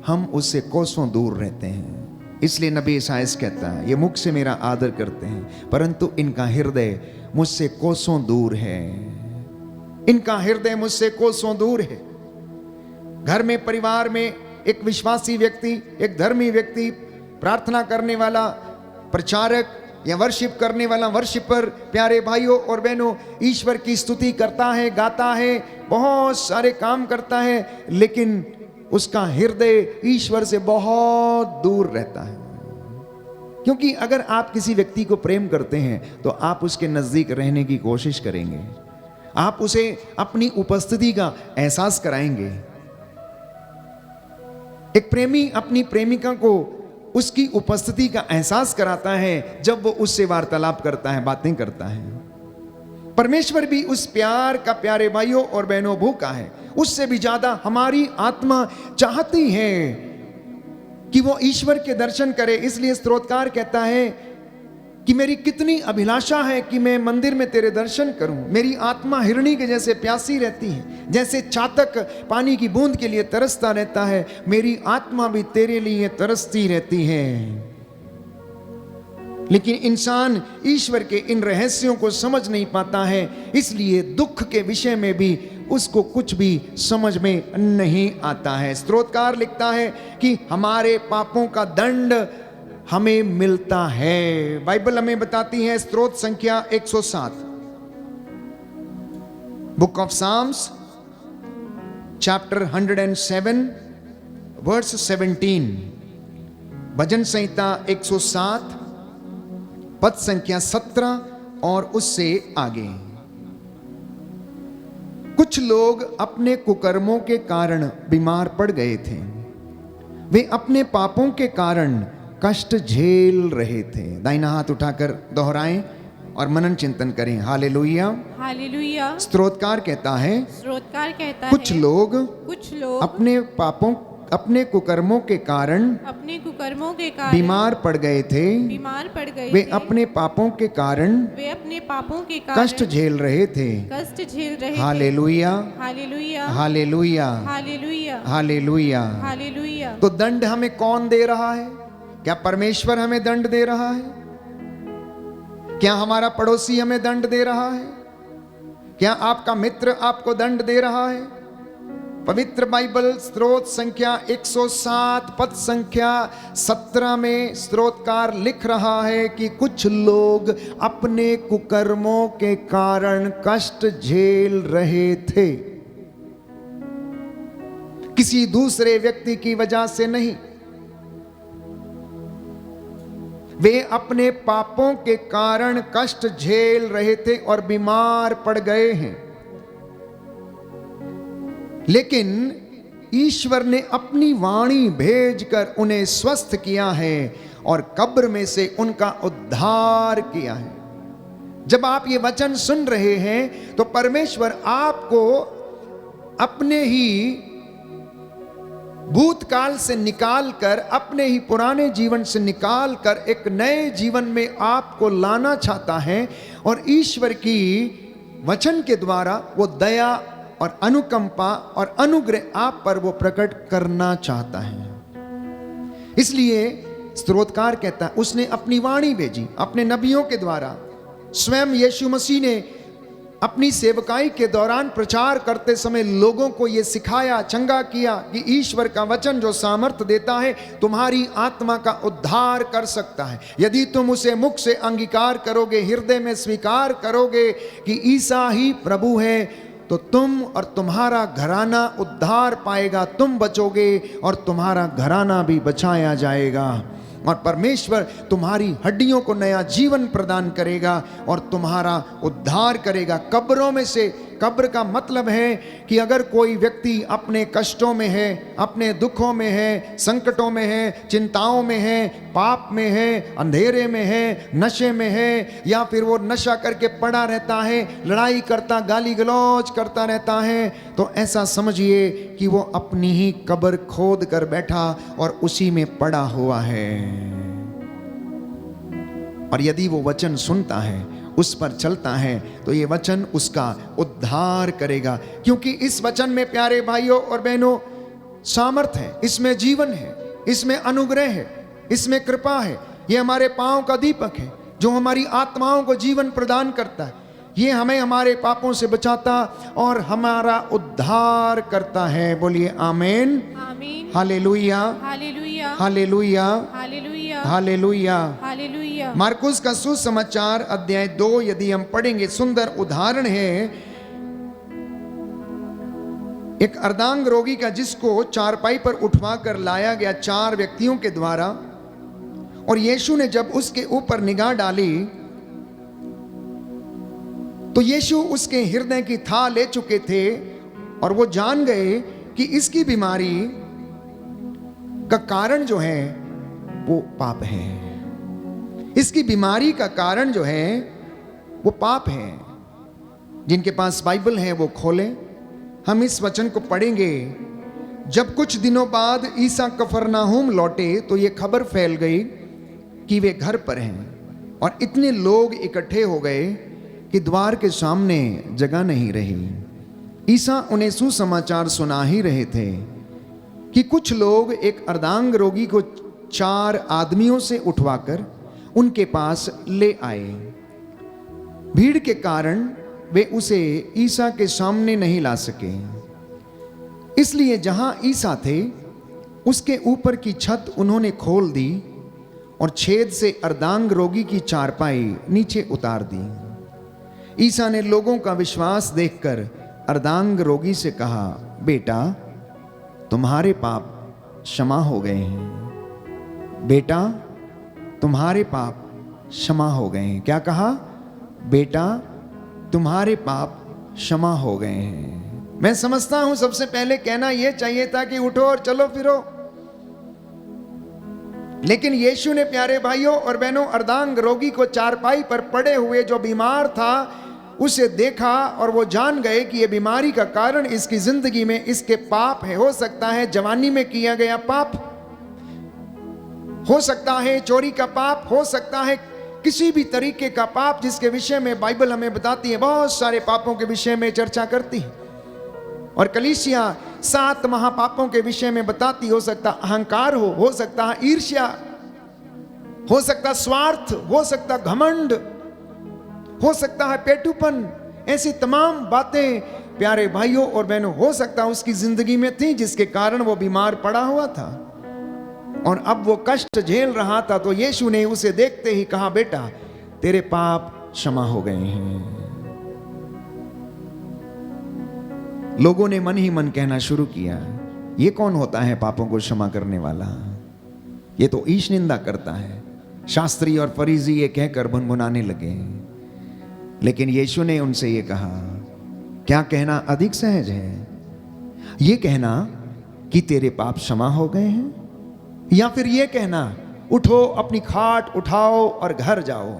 हम उससे कोसों दूर रहते हैं। इसलिए नबी ईसायाह कहता है, ये मुख से मेरा आदर करते हैं परंतु इनका हृदय मुझसे कोसों दूर है। इनका हृदय मुझसे कोसों दूर है। घर में, परिवार में एक विश्वासी व्यक्ति, एक धर्मी व्यक्ति, प्रार्थना करने वाला प्रचारक या वर्शिप करने वाला वर्शिपर, प्यारे भाइयों और बहनों, ईश्वर की स्तुति करता है, गाता है, बहुत सारे काम करता है, लेकिन उसका हृदय ईश्वर से बहुत दूर रहता है। क्योंकि अगर आप किसी व्यक्ति को प्रेम करते हैं तो आप उसके नजदीक रहने की कोशिश करेंगे, आप उसे अपनी उपस्थिति का एहसास कराएंगे। एक प्रेमी अपनी प्रेमिका को उसकी उपस्थिति का एहसास कराता है जब वो उससे वार्तालाप करता है, बातें करता है। परमेश्वर भी उस प्यार का, प्यारे भाइयों और बहनों, भूखा है। उससे भी ज्यादा हमारी आत्मा चाहती है कि वो ईश्वर के दर्शन करे। इसलिए स्तोत्रकार कहता है कि मेरी कितनी अभिलाषा है कि मैं मंदिर में तेरे दर्शन करूं। मेरी आत्मा हिरणी के जैसे प्यासी रहती है, जैसे चातक पानी की बूंद के लिए तरसता रहता है, मेरी आत्मा भी तेरे लिए तरसती रहती है। लेकिन इंसान ईश्वर के इन रहस्यों को समझ नहीं पाता है, इसलिए दुख के विषय में भी उसको कुछ भी समझ में नहीं आता है। स्तोत्रकार लिखता है कि हमारे पापों का दंड हमें मिलता है। बाइबल हमें बताती है, स्तोत्र संख्या 107, book of Psalms chapter 107 verse 17, भजन संहिता 107 पद संख्या 17 और उससे आगे। कुछ लोग अपने कुकर्मों के कारण बीमार पड़ गए थे, वे अपने पापों के कारण कष्ट झेल रहे थे। दाहिना हाथ उठाकर दोहराएं और मनन चिंतन करें। Hallelujah, hallelujah. स्तोत्रकार कहता है, कुछ लोग अपने कुकर्मों के कारण बीमार पड़ गए थे, वे अपने पापों के कारण कष्ट झेल रहे थे। Hallelujah, hallelujah, hallelujah, hallelujah, hallelujah. तो दंड हमें कौन दे रहा है? क्या परमेश्वर हमें दंड दे रहा है? क्या हमारा पड़ोसी हमें दंड दे रहा है? क्या आपका मित्र आपको दंड दे रहा है? पवित्र बाइबल स्तोत्र संख्या 107 पद संख्या 17 में स्तोत्रकार लिख रहा है कि कुछ लोग अपने कुकर्मों के कारण कष्ट झेल रहे थे, किसी दूसरे व्यक्ति की वजह से नहीं, वे अपने पापों के कारण कष्ट झेल रहे थे और बीमार पड़ गए हैं। लेकिन ईश्वर ने अपनी वाणी भेजकर उन्हें स्वस्थ किया है और कब्र में से उनका उद्धार किया है। जब आप ये वचन सुन रहे हैं तो परमेश्वर आपको अपने ही भूतकाल से निकालकर, अपने ही पुराने जीवन से निकालकर एक नए जीवन में आपको लाना चाहता है। और ईश्वर की वचन के द्वारा वो दया और अनुकंपा और अनुग्रह आप पर वो प्रकट करना चाहता है। इसलिए स्तोत्रकार कहता है, उसने अपनी वाणी भेजी अपने नबियों के द्वारा। स्वयं यीशु मसीह ने अपनी सेवकाई के दौरान प्रचार करते समय लोगों को यह सिखाया, चंगा किया कि ईश्वर का वचन जो सामर्थ्य देता है तुम्हारी आत्मा का उद्धार कर सकता है। यदि तुम उसे मुख से अंगीकार करोगे, हृदय में स्वीकार करोगे कि ईसा ही प्रभु है, तो तुम और तुम्हारा घराना उद्धार पाएगा, तुम बचोगे और तुम्हारा घराना भी बचाया जाएगा। और परमेश्वर तुम्हारी हड्डियों को नया जीवन प्रदान करेगा और तुम्हारा उद्धार करेगा कब्रों में से। कब्र का मतलब है कि अगर कोई व्यक्ति अपने कष्टों में है, अपने दुखों में है, संकटों में है, चिंताओं में है, पाप में है, अंधेरे में है, नशे में है, या फिर वो नशा करके पड़ा रहता है, लड़ाई करता, गाली गलौज करता रहता है, तो ऐसा समझिए कि वो अपनी ही कब्र खोद कर बैठा और उसी में पड़ा हुआ है। और यदि वो वचन सुनता है, उस पर चलता है, तो ये वचन उसका उद्धार करेगा। क्योंकि इस वचन में प्यारे भाइयों और बहनों सामर्थ है, इसमें जीवन है, इसमें अनुग्रह है, इसमें कृपा है। ये हमारे पांव का दीपक है जो हमारी आत्माओं को जीवन प्रदान करता है। ये हमें हमारे पापों से बचाता और हमारा उद्धार करता है। बोलिए आमीन, आमीन, hallelujah, hallelujah, hallelujah, hallelujah, hallelujah. Hallelujah. मार्कुस का सुसमाचार अध्याय 2 यदि हम पढ़ेंगे, सुंदर उदाहरण है एक अर्धांग रोगी का, जिसको चारपाई पर उठवा कर लाया गया 4 व्यक्तियों के द्वारा। और यीशु ने जब उसके ऊपर निगाह डाली तो यीशु उसके हृदय की था ले चुके थे और वो जान गए कि इसकी बीमारी का कारण जो है वो पाप है। इसकी बीमारी का कारण जो है वो पाप है। जिनके पास बाइबल है वो खोलें, हम इस वचन को पढ़ेंगे। जब कुछ दिनों बाद ईसा कफरनाहूम लौटे तो ये खबर फैल गई कि वे घर पर हैं, और इतने लोग इकट्ठे हो गए कि द्वार के सामने जगह नहीं रही। ईसा उन्हें सुसमाचार सुना ही रहे थे कि कुछ लोग एक अर्धांग रोगी को 4 आदमियों से उठवाकर उनके पास ले आए। भीड़ के कारण वे उसे ईसा के सामने नहीं ला सके, इसलिए जहां ईसा थे उसके ऊपर की छत उन्होंने खोल दी और छेद से अर्धांग रोगी की चारपाई नीचे उतार दी। ईसा ने लोगों का विश्वास देखकर अर्धांग रोगी से कहा, बेटा तुम्हारे पाप क्षमा हो गए हैं। बेटा तुम्हारे पाप क्षमा हो गए हैं। क्या कहा? बेटा तुम्हारे पाप क्षमा हो गए हैं। मैं समझता हूं सबसे पहले कहना यह चाहिए था कि उठो और चलो फिरो, लेकिन यीशु ने प्यारे भाइयों और बहनों अर्धांग रोगी को चारपाई पर पड़े हुए जो बीमार था उसे देखा और वो जान गए कि ये बीमारी का कारण इसकी जिंदगी में इसके पाप है। हो सकता है जवानी में किया गया पाप, हो सकता है चोरी का पाप, हो सकता है किसी भी तरीके का पाप जिसके विषय में बाइबल हमें बताती है। बहुत सारे पापों के विषय में चर्चा करती है और कलीसिया 7 महापापों के विषय में बताती। हो सकता अहंकार हो सकता है ईर्ष्या, हो सकता स्वार्थ, हो सकता घमंड, हो सकता है पेटूपन। ऐसी तमाम बातें प्यारे भाइयों और बहनों हो सकता है उसकी जिंदगी में थी जिसके कारण वो बीमार पड़ा हुआ था और अब वो कष्ट झेल रहा था। तो यीशु ने उसे देखते ही कहा, बेटा तेरे पाप क्षमा हो गए हैं। लोगों ने मन ही मन कहना शुरू किया, ये कौन होता है पापों को क्षमा करने वाला? ये तो ईश निंदा करता है। शास्त्री और फरीसी ये कहकर भुनभुनाने लगे। लेकिन यीशु ने उनसे ये कहा, क्या कहना अधिक सहज है, ये कहना कि तेरे पाप क्षमा हो गए हैं, या फिर ये कहना उठो अपनी खाट उठाओ और घर जाओ?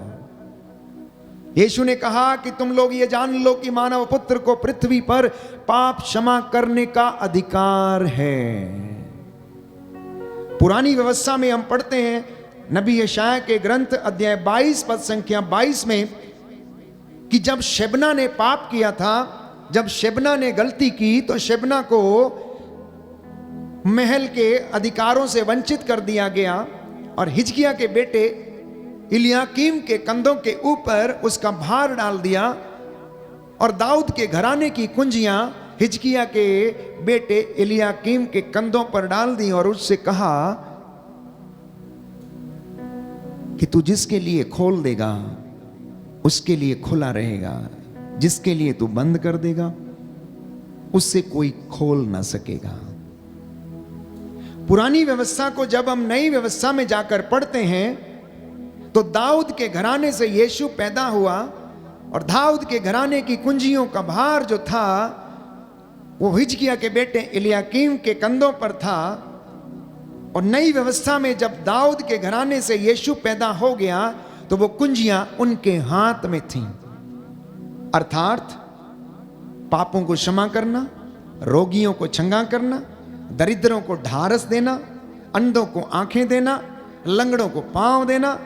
यीशु ने कहा कि तुम लोग ये जान लो कि मानव पुत्र को पृथ्वी पर पाप क्षमा करने का अधिकार है। पुरानी व्यवस्था में हम पढ़ते हैं नबी यशायाह के ग्रंथ अध्याय 22 पद संख्या 22 में कि जब शेबना ने पाप किया था, जब शेबना ने गलती की, तो शेबना को महल के अधिकारों से वंचित कर दिया गया और हिजकिय्याह के बेटे इलियाकीम के कंधों के ऊपर उसका भार डाल दिया और दाऊद के घराने की कुंजियां हिजकिय्याह के बेटे इलियाकीम के कंधों पर डाल दी और उससे कहा कि तू जिसके लिए खोल देगा उसके लिए खुला रहेगा, जिसके लिए तू बंद कर देगा उससे कोई खोल ना सकेगा। पुरानी व्यवस्था को जब हम नई व्यवस्था में जाकर पढ़ते हैं तो दाऊद के घराने से यीशु पैदा हुआ और दाऊद के घराने की कुंजियों का भार जो था वो हिजकिय्याह के बेटे इलियाकीम के कंधों पर था। और नई व्यवस्था में जब दाऊद के घराने से यीशु पैदा हो गया तो वो कुंजियां उनके हाथ में थीं, अर्थात पापों को क्षमा करना, रोगियों को चंगा करना, दरिद्रों को ढारस देना, अंधों को आंखें देना, लंगड़ों को पांव देना,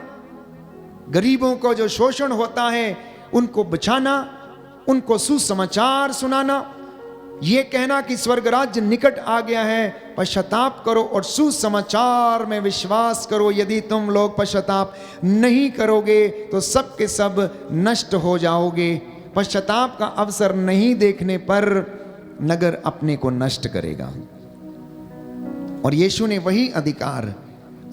गरीबों को जो शोषण होता है उनको बचाना, उनको सुसमाचार सुनाना, ये कहना कि स्वर्ग राज्य निकट आ गया है, पश्चाताप करो और सुसमाचार में विश्वास करो। यदि तुम लोग पश्चाताप नहीं करोगे तो सब के सब नष्ट हो जाओगे। पश्चाताप का अवसर नहीं देखने पर नगर अपने को नष्ट करेगा। और यीशु ने वही अधिकार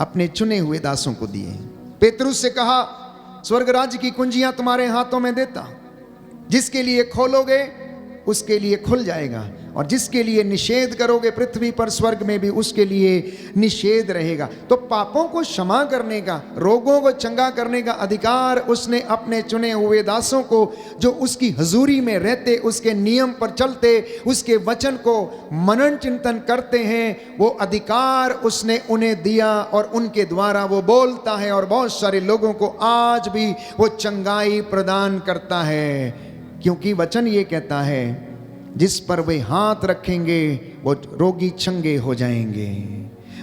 अपने चुने हुए दासों को दिए। पेतरुस से कहा, स्वर्ग राज्य की कुंजियां तुम्हारे हाथों में देता, जिसके लिए खोलोगे उसके लिए खुल जाएगा और जिसके लिए निषेध करोगे पृथ्वी पर स्वर्ग में भी उसके लिए निषेध रहेगा। तो पापों को क्षमा करने का, रोगों को चंगा करने का अधिकार उसने अपने चुने हुए दासों को, जो उसकी हजूरी में रहते, उसके नियम पर चलते, उसके वचन को मनन चिंतन करते हैं, वो अधिकार उसने उन्हें दिया और उनके द्वारा वो बोलता है और बहुत सारे लोगों को आज भी वो चंगाई प्रदान करता है। क्योंकि वचन ये कहता है जिस पर वे हाथ रखेंगे वो रोगी चंगे हो जाएंगे।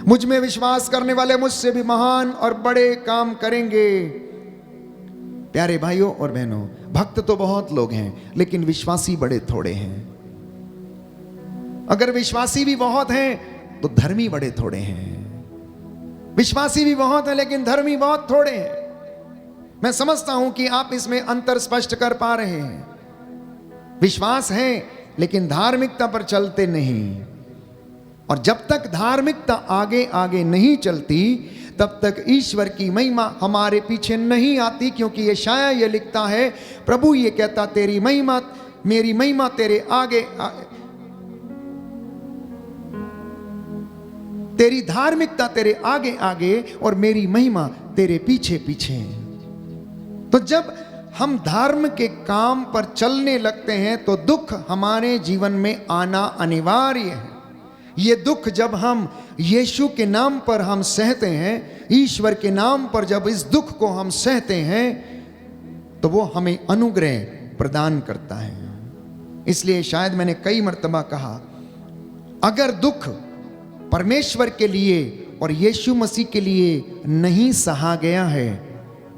मुझ में विश्वास करने वाले मुझसे भी महान और बड़े काम करेंगे। प्यारे भाइयों और बहनों, भक्त तो बहुत लोग हैं लेकिन विश्वासी बड़े थोड़े हैं। अगर विश्वासी भी बहुत हैं तो धर्मी बड़े थोड़े हैं। विश्वासी भी बहुत हैं लेकिन धर्मी बहुत थोड़े हैं। मैं समझता हूं कि आप इसमें अंतर स्पष्ट कर पा रहे हैं। विश्वास है लेकिन धार्मिकता पर चलते नहीं, और जब तक धार्मिकता आगे आगे नहीं चलती तब तक ईश्वर की महिमा हमारे पीछे नहीं आती। क्योंकि यशायाह ये लिखता है, प्रभु ये कहता, तेरी महिमा, मेरी महिमा तेरे आगे, तेरी धार्मिकता तेरे आगे आगे और मेरी महिमा तेरे पीछे पीछे। तो जब हम धर्म के काम पर चलने लगते हैं तो दुख हमारे जीवन में आना अनिवार्य है। ये दुख जब हम यीशु के नाम पर हम सहते हैं, ईश्वर के नाम पर जब इस दुख को हम सहते हैं तो वो हमें अनुग्रह प्रदान करता है। इसलिए शायद मैंने कई मर्तबा कहा, अगर दुख परमेश्वर के लिए और यीशु मसीह के लिए नहीं सहा गया है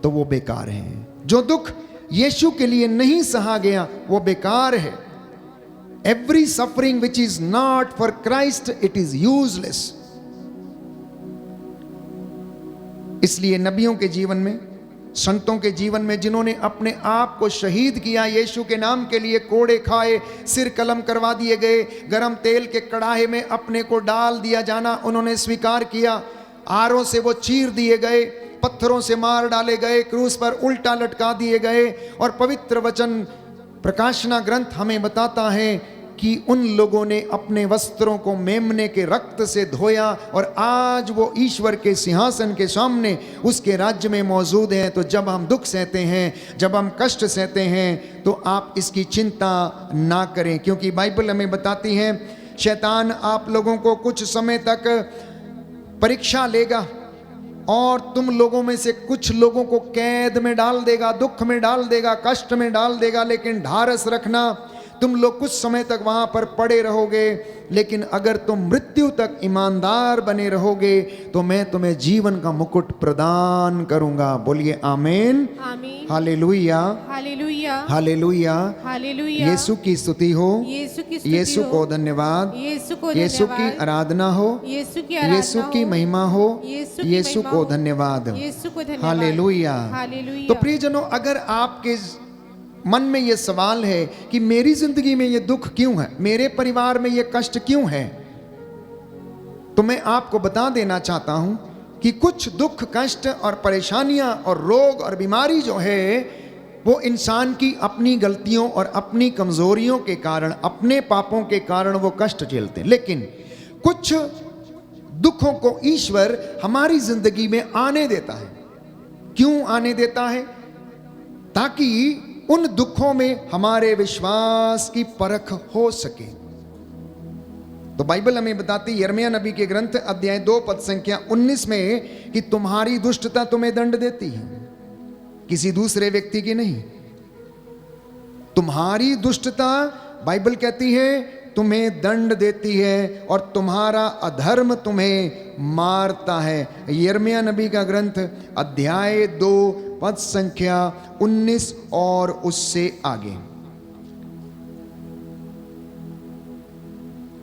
तो वो बेकार है। जो दुख यीशु के लिए नहीं सहा गया वो बेकार है। Every suffering which is not for Christ it is useless. इसलिए नबियों के जीवन में, संतों के जीवन में, जिन्होंने अपने आप को शहीद किया यीशु के नाम के लिए, कोड़े खाए, सिर कलम करवा दिए गए, गरम तेल के कड़ाहे में अपने को डाल दिया जाना उन्होंने स्वीकार किया, आरों से वो चीर दिए गए, पत्थरों से मार डाले गए, क्रूस पर उल्टा लटका दिए गए। और पवित्र वचन प्रकाशना ग्रंथ हमें बताता है कि उन लोगों ने अपने वस्त्रों को मेमने के रक्त से धोया और आज वो ईश्वर के सिंहासन के सामने उसके राज्य में मौजूद हैं। तो जब हम दुख सहते हैं, जब हम कष्ट सहते हैं, तो आप इसकी चिंता ना करें, क्योंकि बाइबल हमें बताती है शैतान आप लोगों को कुछ समय तक परीक्षा लेगा, और तुम लोगों में से कुछ लोगों को कैद में डाल देगा, दुख में डाल देगा, कष्ट में डाल देगा। लेकिन ढारस रखना, तुम लोग कुछ समय तक वहां पर पड़े रहोगे, लेकिन अगर तुम मृत्यु तक ईमानदार बने रहोगे तो मैं तुम्हें जीवन का मुकुट प्रदान करूंगा। बोलिए आमीन, आमीन, hallelujah, hallelujah, hallelujah. Hallelujah. Yeshu की स्तुति हो, यीशु की स्तुति यीशु हो, को धन्यवाद, यीशु को यीशु की धन्यवाद, आराधना हो, यीशु की आराधना यीशु की हो, महिमा हो, यीशु की यीशु महिमा को हो, धन्यवाद, यीशु को धन्यवाद, हालेलुया। हालेलुया। तो प्रियजनों, अगर आपके मन में ये सवाल है कि मेरी जिंदगी में ये दुख क्यों है, मेरे परिवार में ये कष्ट क्यों है, तो मैं आपको बता देना चाहता हूं कि कुछ दुख, कष्ट और परेशानियां और रोग और बीमारी जो है वो इंसान की अपनी गलतियों और अपनी कमजोरियों के कारण, अपने पापों के कारण वो कष्ट झेलते हैं। लेकिन कुछ दुखों को ईश्वर हमारी जिंदगी में आने देता है। क्यों आने देता है? ताकि उन दुखों में हमारे विश्वास की परख हो सके। तो बाइबल हमें बताती है यिर्मयाह नबी के ग्रंथ अध्याय 2 पद संख्या 19 में कि तुम्हारी दुष्टता तुम्हें दंड देती है, किसी दूसरे व्यक्ति की नहीं। तुम्हारी दुष्टता, बाइबल कहती है, तुम्हें दंड देती है और तुम्हारा अधर्म तुम्हें मारता है। यिर्मयाह नबी का ग्रंथ अध्याय 2 पद संख्या 19 और उससे आगे।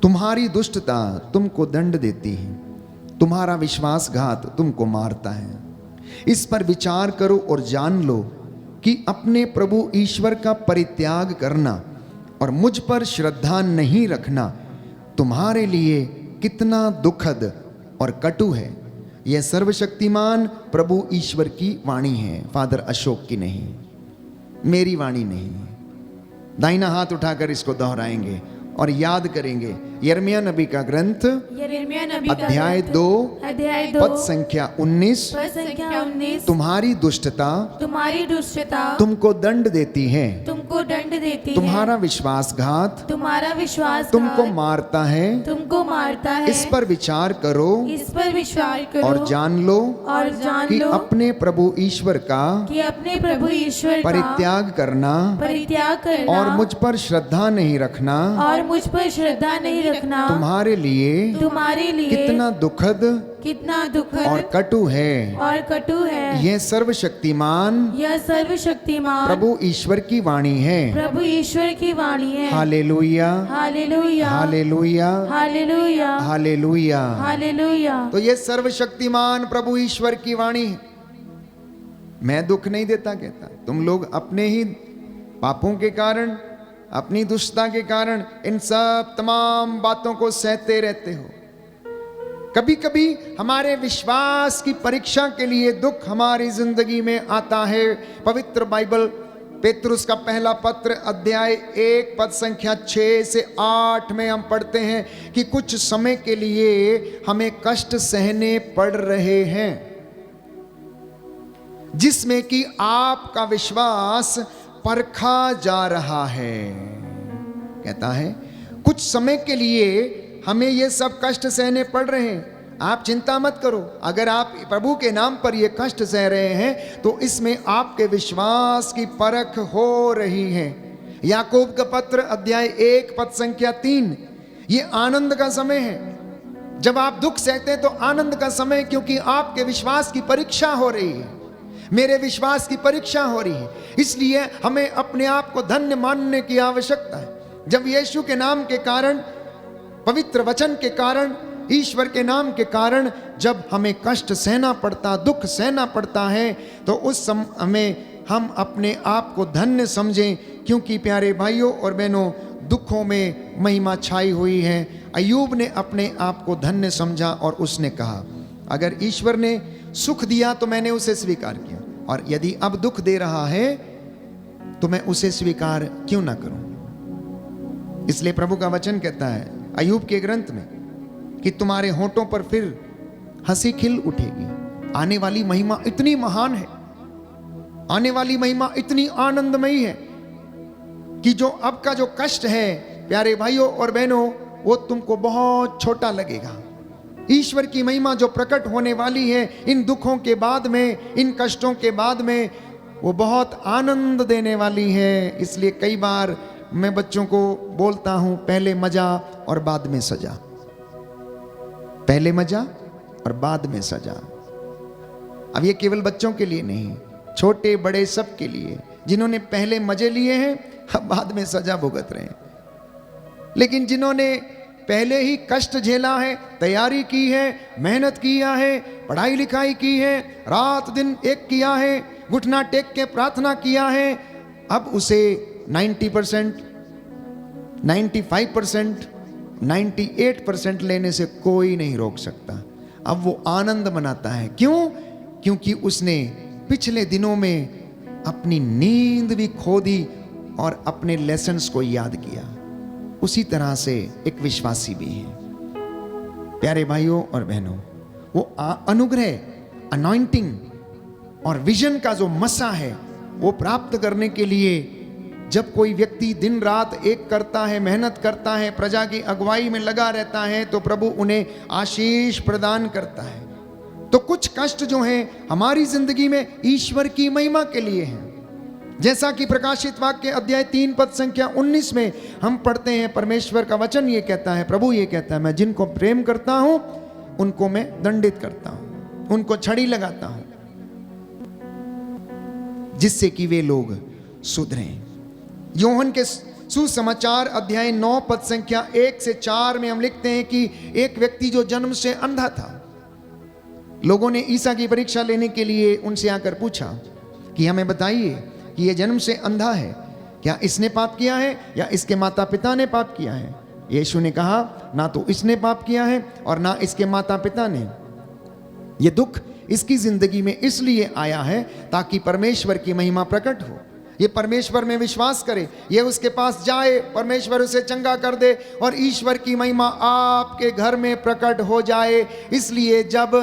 तुम्हारी दुष्टता तुमको दंड देती है, तुम्हारा विश्वासघात तुमको मारता है। इस पर विचार करो और जान लो कि अपने प्रभु ईश्वर का परित्याग करना और मुझ पर श्रद्धा नहीं रखना तुम्हारे लिए कितना दुखद और कटु है। यह सर्वशक्तिमान प्रभु ईश्वर की वाणी है, फादर अशोक की नहीं, मेरी वाणी नहीं। दाहिना हाथ उठाकर इसको दोहराएंगे और याद करेंगे। यिर्मयाह नबी का ग्रंथ यिर्मयाह नबी का अध्याय ग्रंथ, 2 अध्याय 2 पद संख्या 19। पद संख्या 19। तुम्हारी दुष्टता तुम्हारी दुष्टता तुमको दंड देती है, तुमको दंड देती तुम्हारा है, विश्वासघात तुम्हारा विश्वास तुमको मारता है। तुमको मारता है। इस पर विचार करो इस पर विश्वास करो और जान लो और जान कि लो अपने प्रभु ईश्वर का कि अपने प्रभु ईश्वर का परित्याग करना परित्याग करना और मुझ पर श्रद्धा नहीं रखना और मुझ पर श्रद्धा नहीं रखना तुम्हारे लिए कितना दुखद कितना दुखद और कटु है। और कटु है। यह सर्वशक्तिमान यह सर्वशक्तिमान प्रभु ईश्वर की वाणी है। प्रभु ईश्वर की वाणी है। Hallelujah, hallelujah, hallelujah, hallelujah, hallelujah, hallelujah. तो यह सर्वशक्तिमान प्रभु ईश्वर की वाणी है। मैं दुख नहीं देता कहता, तुम लोग अपने ही पापों के कारण, अपनी दुष्टता के कारण इन सब तमाम बातों को सहते रहते हो। कभी कभी हमारे विश्वास की परीक्षा के लिए दुख हमारी जिंदगी में आता है। पवित्र बाइबल पेतरुस का पहला पत्र अध्याय 1 पद संख्या 6 से 8 में हम पढ़ते हैं कि कुछ समय के लिए हमें कष्ट सहने पड़ रहे हैं, जिसमें कि आपका विश्वास परखा जा रहा है। कहता है कुछ समय के लिए हमें ये सब कष्ट सहने पड़ रहे हैं। आप चिंता मत करो, अगर आप प्रभु के नाम पर ये कष्ट सह रहे हैं तो इसमें आपके विश्वास की परख हो रही है। याकूब का पत्र अध्याय 1 पद संख्या 3, ये आनंद का समय है। जब आप दुख सहते हैं तो आनंद का समय, क्योंकि आपके विश्वास की परीक्षा हो रही है, मेरे विश्वास की परीक्षा हो रही है। इसलिए हमें अपने आप को धन्य मानने की आवश्यकता है। जब यीशु के नाम के कारण, पवित्र वचन के कारण, ईश्वर के नाम के कारण जब हमें कष्ट सहना पड़ता, दुख सहना पड़ता है, तो उस समय में हम अपने आप को धन्य समझें, क्योंकि प्यारे भाइयों और बहनों, दुखों में महिमा छाई हुई है। अय्यूब ने अपने आप को धन्य समझा और उसने कहा, अगर ईश्वर ने सुख दिया तो मैंने उसे स्वीकार किया, और यदि अब दुख दे रहा है तो मैं उसे स्वीकार क्यों ना करूं। इसलिए प्रभु का वचन कहता है अय्यूब के ग्रंथ में कि तुम्हारे होठों पर फिर हंसी खिल उठेगी। आने वाली महिमा इतनी महान है, आने वाली महिमा इतनी आनंदमयी है कि जो अब का जो कष्ट है प्यारे भाइयों और बहनों, वो तुमको बहुत छोटा लगेगा। ईश्वर की महिमा जो प्रकट होने वाली है इन दुखों के बाद में, इन कष्टों के बाद में, वो बहुत आनंद देने वाली है। इसलिए कई बार मैं बच्चों को बोलता हूं, पहले मजा और बाद में सजा, पहले मजा और बाद में सजा। अब ये केवल बच्चों के लिए नहीं, छोटे बड़े सब के लिए, जिन्होंने पहले मजे लिए हैं अब बाद में सजा भुगत रहे हैं। लेकिन जिन्होंने पहले ही कष्ट झेला है, तैयारी की है, मेहनत किया है, पढ़ाई लिखाई की है, रात दिन एक किया है, घुटना टेक के प्रार्थना किया है, अब उसे 90%, 95%, 98% लेने से कोई नहीं रोक सकता। अब वो आनंद मनाता है। क्यों? क्योंकि उसने पिछले दिनों में अपनी नींद भी खो दी और अपने लेसन्स को याद किया। उसी तरह से एक विश्वासी भी है। प्यारे भाइयों और बहनों, वो अनुग्रह, अनॉइंटिंग और विजन का जो मसा है वो प्राप्त करने के लिए जब कोई व्यक्ति दिन रात एक करता है, मेहनत करता है, प्रजा की अगुवाई में लगा रहता है, तो प्रभु उन्हें आशीष प्रदान करता है। तो कुछ कष्ट जो हैं हमारी जिंदगी में ईश्वर की महिमा के लिए हैं। जैसा कि प्रकाशित वाक्य अध्याय 3 पद संख्या 19 में हम पढ़ते हैं, परमेश्वर का वचन ये कहता है, प्रभु ये कहता है, मैं जिनको प्रेम करता हूं उनको मैं दंडित करता हूं, उनको छड़ी लगाता हूं, जिससे कि वे लोग सुधरें। यूहन्ना के सुसमाचार अध्याय 9 पद संख्या 1 से 4 में हम लिखते हैं कि एक व्यक्ति जो जन्म से अंधा था, लोगों ने ईसा की परीक्षा लेने के लिए उनसे आकर पूछा कि हमें बताइए कि यह जन्म से अंधा है, क्या इसने पाप किया है या इसके माता पिता ने पाप किया है? यीशु ने कहा, ना तो इसने पाप किया है और ना इसके माता पिता ने। यह दुख इसकी जिंदगी में इसलिए आया है ताकि परमेश्वर की महिमा प्रकट हो। ये परमेश्वर में विश्वास करे, ये उसके पास जाए, परमेश्वर उसे चंगा कर दे और ईश्वर की महिमा आपके घर में प्रकट हो जाए। इसलिए जब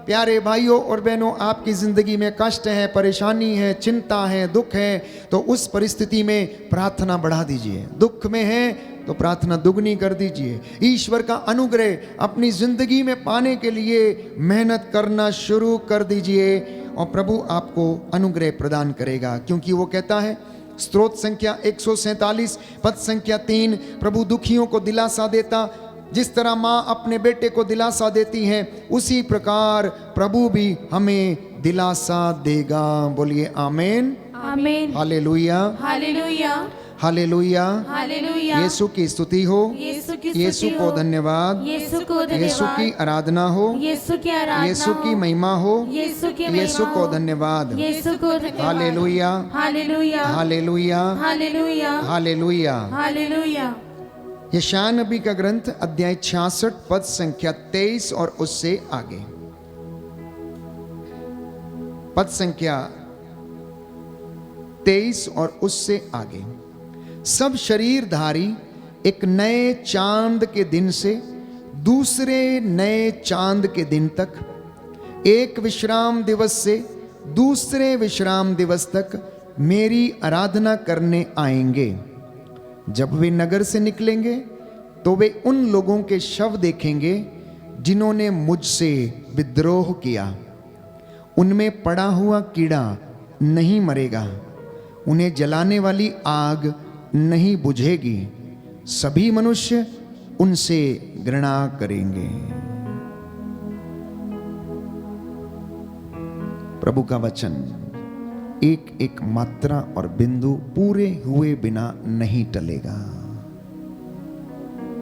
प्यारे भाइयों और बहनों आपकी ज़िंदगी में कष्ट है, परेशानी है, चिंता है, दुख है, तो उस परिस्थिति में प्रार्थना बढ़ा दीजिए। दुख में है तो प्रार्थना दुगनी कर दीजिए। ईश्वर का अनुग्रह अपनी ज़िंदगी में पाने के लिए मेहनत करना शुरू कर दीजिए और प्रभु आपको अनुग्रह प्रदान करेगा। क्योंकि वो कहता है, स्तोत्र संख्या 147 पद संख्या 3, प्रभु दुखियों को दिलासा देता, जिस तरह माँ अपने बेटे को दिलासा देती है उसी प्रकार प्रभु भी हमें दिलासा देगा। बोलिए आमीन, आमीन, hallelujah, hallelujah, hallelujah, hallelujah. Yeshu की स्तुति हो, यीशु की यीशु स्तुति को हो, धन्यवाद, यीशु को धन्यवाद, यीशु की आराधना हो, यीशु की आराधना यीशु की हो, महिमा हो, यीशु की महिमा यीशु को हो, धन्यवाद। यीशु को धन्यवाद। Hallelujah, hallelujah, hallelujah, hallelujah, hallelujah. Hallelujah. यशायाह नबी का ग्रंथ अध्याय 66 पद संख्या 23 और उससे आगे, पद संख्या 23 और उससे आगे, सब शरीरधारी एक नए चांद के दिन से दूसरे नए चांद के दिन तक, एक विश्राम दिवस से दूसरे विश्राम दिवस तक मेरी आराधना करने आएंगे। जब वे नगर से निकलेंगे तो वे उन लोगों के शव देखेंगे जिन्होंने मुझसे विद्रोह किया। उनमें पड़ा हुआ कीड़ा नहीं मरेगा, उन्हें जलाने वाली आग नहीं बुझेगी, सभी मनुष्य उनसे घृणा करेंगे। प्रभु का वचन एक एक मात्रा और बिंदु पूरे हुए बिना नहीं टलेगा।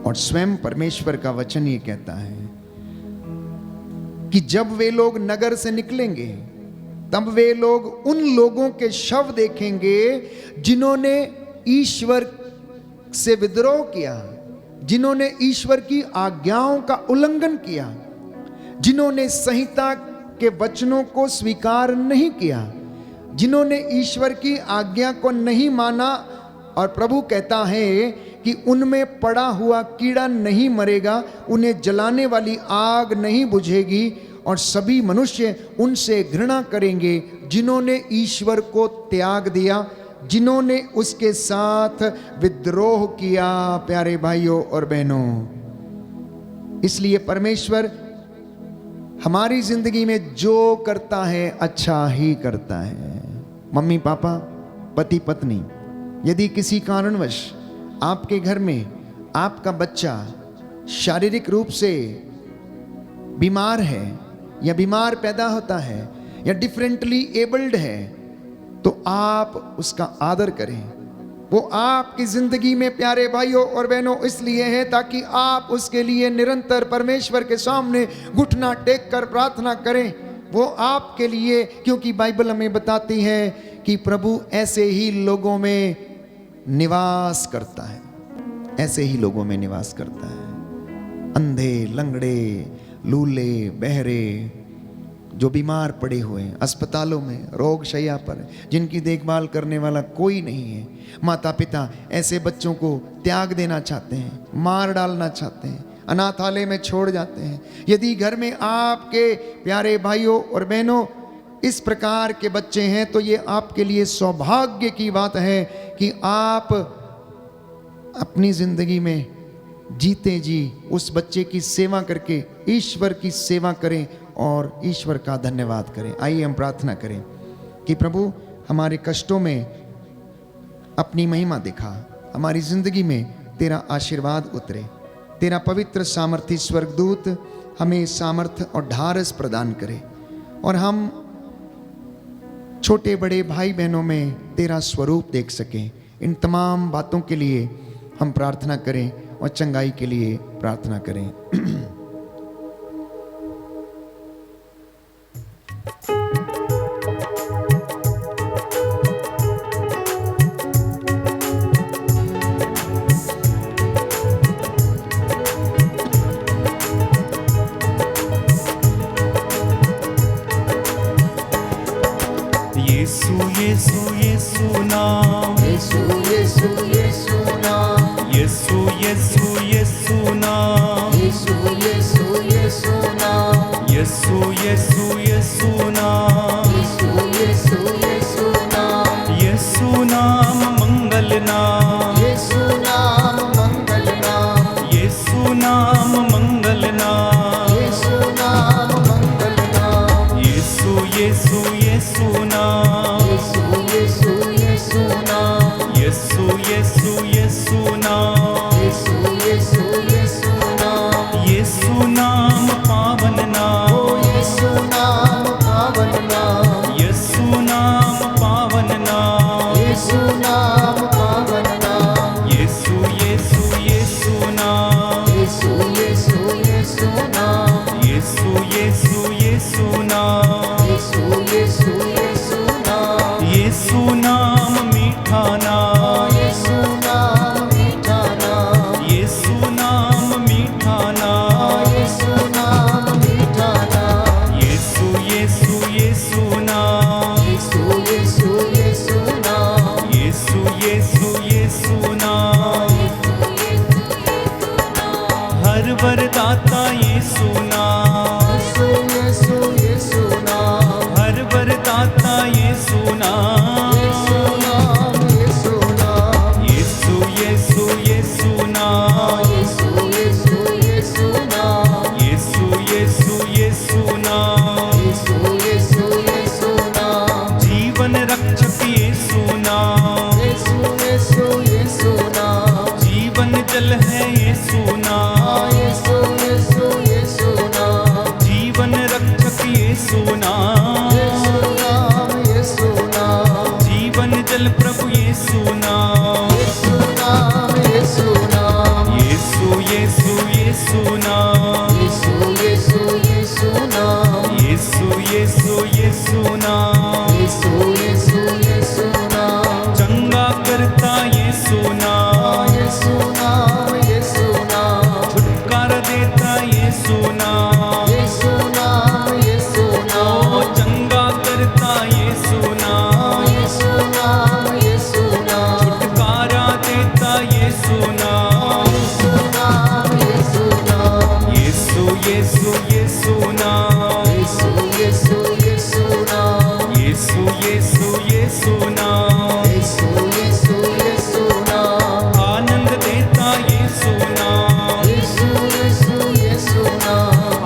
और स्वयं परमेश्वर का वचन ये कहता है कि जब वे लोग नगर से निकलेंगे तब वे लोग उन लोगों के शव देखेंगे जिन्होंने ईश्वर से विद्रोह किया, जिन्होंने ईश्वर की आज्ञाओं का उल्लंघन किया, जिन्होंने संहिता के वचनों को स्वीकार नहीं किया, जिन्होंने ईश्वर की आज्ञा को नहीं माना। और प्रभु कहता है कि उनमें पड़ा हुआ कीड़ा नहीं मरेगा, उन्हें जलाने वाली आग नहीं बुझेगी और सभी मनुष्य उनसे घृणा करेंगे जिन्होंने ईश्वर को त्याग दिया, जिन्होंने उसके साथ विद्रोह किया। प्यारे भाइयों और बहनों, इसलिए परमेश्वर हमारी जिंदगी में जो करता है अच्छा ही करता है। मम्मी पापा, पति पत्नी, यदि किसी कारणवश आपके घर में आपका बच्चा शारीरिक रूप से बीमार है या बीमार पैदा होता है या डिफरेंटली एबल्ड है, तो आप उसका आदर करें। वो आपकी जिंदगी में प्यारे भाइयों और बहनों इसलिए है ताकि आप उसके लिए निरंतर परमेश्वर के सामने घुटना टेक कर प्रार्थना करें। वो आपके लिए, क्योंकि बाइबल हमें बताती है कि प्रभु ऐसे ही लोगों में निवास करता है, ऐसे ही लोगों में निवास करता है। अंधे, लंगड़े, लूले, बहरे, जो बीमार पड़े हुए हैं अस्पतालों में, रोग शैया पर, जिनकी देखभाल करने वाला कोई नहीं है, माता पिता ऐसे बच्चों को त्याग देना चाहते हैं, मार डालना चाहते हैं, अनाथालय में छोड़ जाते हैं। यदि घर में आपके प्यारे भाइयों और बहनों इस प्रकार के बच्चे हैं तो ये आपके लिए सौभाग्य की बात है कि आप अपनी जिंदगी में जीते जी उस बच्चे की सेवा करके ईश्वर की सेवा करें और ईश्वर का धन्यवाद करें। आइए हम प्रार्थना करें कि प्रभु हमारे कष्टों में अपनी महिमा दिखा, हमारी जिंदगी में तेरा आशीर्वाद उतरे, तेरा पवित्र सामर्थी स्वर्गदूत हमें सामर्थ्य और ढारस प्रदान करे और हम छोटे बड़े भाई बहनों में तेरा स्वरूप देख सकें। इन तमाम बातों के लिए हम प्रार्थना करें और चंगाई के लिए प्रार्थना करें। यीशु यीशु यीशु नाम, यीशु यीशु यीशु नाम, यीशु यीशु यीशु नाम, यीशु यीशु यीशु नाम, यीशु यीशु यीशु नाम, यीशु यीशु यीशु नाम, यीशु नाम मंगल नाम, यीशु नाम मंगल नाम, यीशु नाम मंगल नाम, यीशु नाम मंगल नाम, यीशु यीशु यीशु नाम, यीशु यीशु यीशु नाम, यीशु यीशु यीशु नाम, यीशु यीशु यीशु नाम, यीशु नाम पावन नाम, यीशु नाम पावन नाम, यीशु नाम पावन नाम, यीशु नाम पावन नाम, यीशु यीशु यीशु नाम, यीशु यीशु यीशु नाम, यीशु यीशु यीशु नाम, यीशु यीशु यीशु नाम, यीशु नाम मीठा नाम, यीशु नाम मीठा नाम, यीशु नाम मीठा नाम, यीशु नाम मीठा नाम, यीशु यीशु यीशु नाम, यीशु यीशु यीशु नाम, यीशु यीशु यीशु नाम, हर वरदाता यीशु नाम, यीशु यीशु यीशु नाम, हर वरदाता यीशु नाम, यीशु नाम यीशु नाम, यीशु यीशु यीशु नाम, यीशु यीशु यीशु नाम, यीशु यीशु यीशु नाम, यीशु यीशु यीशु नाम, जीवन रक्षक यीशु नाम, यीशु यीशु यीशु नाम, जीवन जल है यीशु नाम, यीशु यीशु यीशु नाम, जीवन रक्षक यीशु नाम, यीशु नाम यीशु नाम, जीवन जल प्रभु यीशु नाम, यीशु नाम यीशु नाम, यीशु यीशु यीशु नाम, यीशु यीशु यीशु नाम, यीशु यीशु यीशु नाम, यीशु यीशु यीशु नाम, चंगा करता यीशु नाम, यीशु नाम यीशु नाम, छुटकारा देता यीशु नाम, यीशु नाम यीशु नाम, ओ चंगा करता यीशु नाम, यीशु नाम यीशु नाम, छुटकारा देता यीशु नाम, यीशु नाम यीशु नाम, यीशु यीशु यीशु नाम, यीशु यीशु यीशु नाम, यीशु यीशु यीशु नाम, यीशु यीशु यीशु नाम, आनंद देता यीशु नाम, यीशु यीशु यीशु नाम,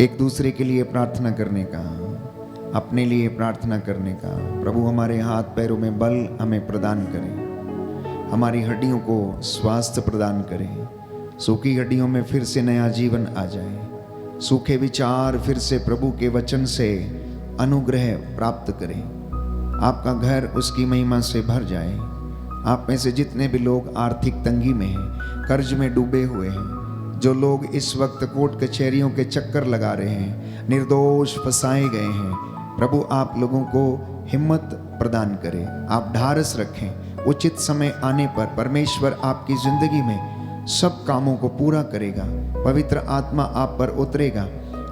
एक दूसरे के लिए प्रार्थना करने का, अपने लिए प्रार्थना करने का। प्रभु हमारे हाथ पैरों में बल हमें प्रदान करें, हमारी हड्डियों को स्वास्थ्य प्रदान करें, सूखी हड्डियों में फिर से नया जीवन आ जाए, सूखे विचार फिर से प्रभु के वचन से अनुग्रह प्राप्त करें, आपका घर उसकी महिमा से भर जाए। आप में से जितने भी लोग आर्थिक तंगी में हैं, कर्ज में डूबे हुए हैं, जो लोग इस वक्त कोर्ट कचहरियों के चक्कर लगा रहे हैं, निर्दोष फंसाए गए हैं, प्रभु आप लोगों को हिम्मत प्रदान करें, आप ढारस रखें। उचित समय आने पर परमेश्वर आपकी जिंदगी में सब कामों को पूरा करेगा, पवित्र आत्मा आप पर उतरेगा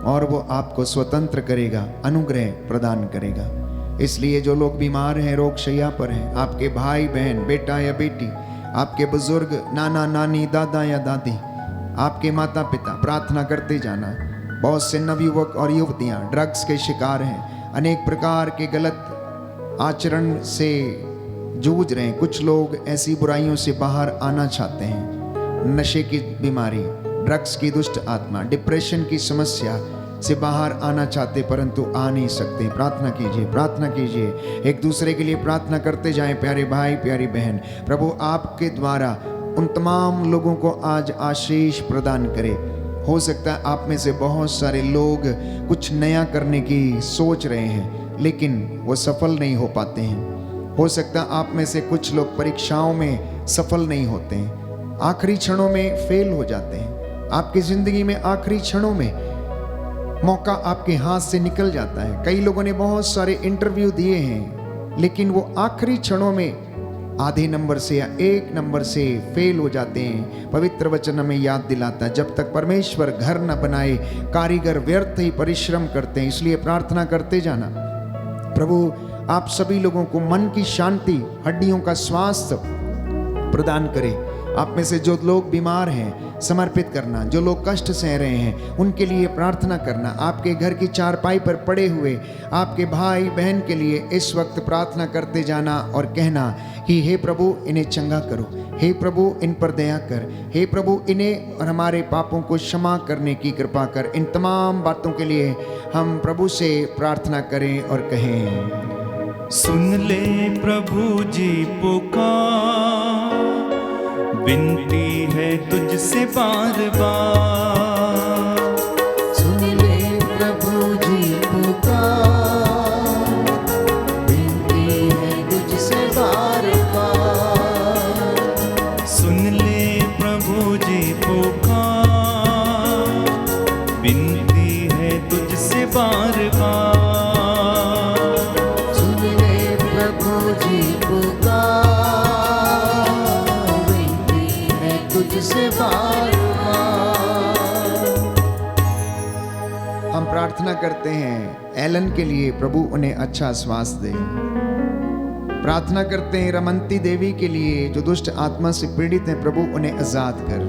और वो आपको स्वतंत्र करेगा, अनुग्रह प्रदान करेगा। इसलिए जो लोग बीमार हैं, रोग शैया पर हैं, आपके भाई बहन, बेटा या बेटी, आपके बुजुर्ग, नाना नानी, दादा या दादी, आपके माता पिता, प्रार्थना करते जाना। बहुत से नवयुवक और युवतियां ड्रग्स के शिकार हैं, अनेक प्रकार के गलत आचरण से जूझ रहे हैं। कुछ लोग ऐसी बुराइयों से बाहर आना चाहते हैं, नशे की बीमारी, ड्रग्स की दुष्ट आत्मा, डिप्रेशन की समस्या से बाहर आना चाहते परंतु आ नहीं सकते। प्रार्थना कीजिए, प्रार्थना कीजिए, एक दूसरे के लिए प्रार्थना करते जाएं। प्यारे भाई, प्यारी बहन, प्रभु आपके द्वारा उन तमाम लोगों को आज आशीष प्रदान करे। हो सकता है आप में से बहुत सारे लोग कुछ नया करने की सोच रहे हैं लेकिन वो सफल नहीं हो पाते हैं। हो सकता है आप में से कुछ लोग परीक्षाओं में सफल नहीं होते हैं, आखिरी क्षणों में फेल हो जाते हैं। आपकी जिंदगी में आखिरी क्षणों में मौका आपके हाथ से निकल जाता है। कई लोगों ने बहुत सारे इंटरव्यू दिए हैं लेकिन वो आखिरी क्षणों में आधे नंबर से या 1 नंबर से फेल हो जाते हैं। पवित्र वचन हमें याद दिलाता है, जब तक परमेश्वर घर न बनाए कारीगर व्यर्थ ही परिश्रम करते हैं। इसलिए प्रार्थना करते जाना, प्रभु आप सभी लोगों को मन की शांति, हड्डियों का स्वास्थ्य प्रदान करें। आप में से जो लोग बीमार हैं समर्पित करना, जो लोग कष्ट सह रहे हैं उनके लिए प्रार्थना करना। आपके घर की चारपाई पर पड़े हुए आपके भाई बहन के लिए इस वक्त प्रार्थना करते जाना और कहना कि हे प्रभु इन्हें चंगा करो, हे प्रभु इन पर दया कर, हे प्रभु इन्हें और हमारे पापों को क्षमा करने की कृपा कर। इन तमाम बातों के लिए हम प्रभु से प्रार्थना करें और कहें, सुन ले प्रभु जी पुकार, विनती है तुझसे बार बार। सुन ले प्रभु जी पुकार, विनती है तुझसे बार बार। सुन ले प्रभु जी पुकार, विनती है तुझसे बार बार। सुन ले प्रभु जी पुकार, तुझसे बार बार। हम प्रार्थना करते हैं एलन के लिए, प्रभु उन्हें अच्छा स्वास्थ्य दे। प्रार्थना करते हैं रमंती देवी के लिए जो दुष्ट आत्मा से पीड़ित हैं, प्रभु उन्हें आजाद कर।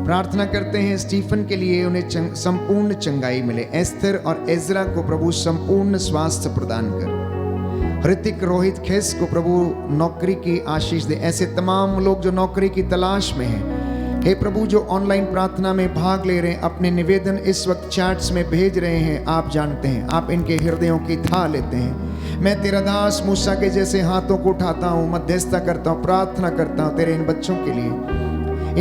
प्रार्थना करते हैं स्टीफन के लिए, उन्हें संपूर्ण चंगाई मिले। एस्थर और एजरा को प्रभु संपूर्ण स्वास्थ्य प्रदान कर। ऋतिक, रोहित, खेस को प्रभु नौकरी की आशीष दे। ऐसे तमाम लोग जो नौकरी की तलाश में हैं, हे प्रभु जो ऑनलाइन प्रार्थना में भाग ले रहे हैं, अपने निवेदन इस वक्त चैट्स में भेज रहे हैं, आप जानते हैं, आप इनके हृदयों की था लेते हैं। मैं तेरा दास मूसा के जैसे हाथों को उठाता हूँ, मध्यस्थता करता हूँ, प्रार्थना करता हूँ तेरे इन बच्चों के लिए।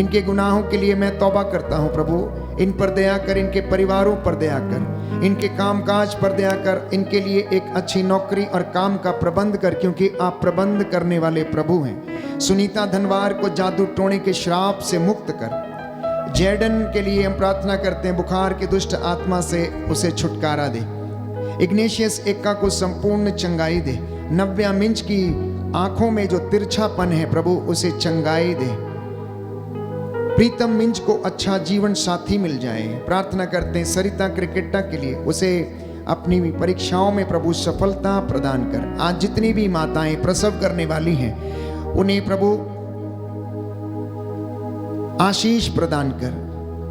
इनके गुनाहों के लिए मैं तौबा करता हूँ प्रभु, इन पर दया कर, इनके परिवारों पर दया कर, इनके कामकाज पर दया कर, इनके लिए एक अच्छी नौकरी और काम का प्रबंध कर, क्योंकि आप प्रबंध करने वाले प्रभु हैं। सुनीता धनवार को जादू टोने के श्राप से मुक्त कर। जैडन के लिए हम प्रार्थना करते हैं, बुखार की दुष्ट आत्मा से उसे छुटकारा दे। इग्नेशियस एक्का को संपूर्ण चंगाई दे। नव्या मिंच की आंखों में जो तिरछापन है प्रभु उसे चंगाई दे। प्रीतम मिंज को अच्छा जीवन साथी मिल जाए। प्रार्थना करते हैं सरिता क्रिकेटा के लिए, उसे अपनी परीक्षाओं में प्रभु सफलता प्रदान कर। आज जितनी भी माताएं प्रसव करने वाली हैं उन्हें प्रभु आशीष प्रदान कर,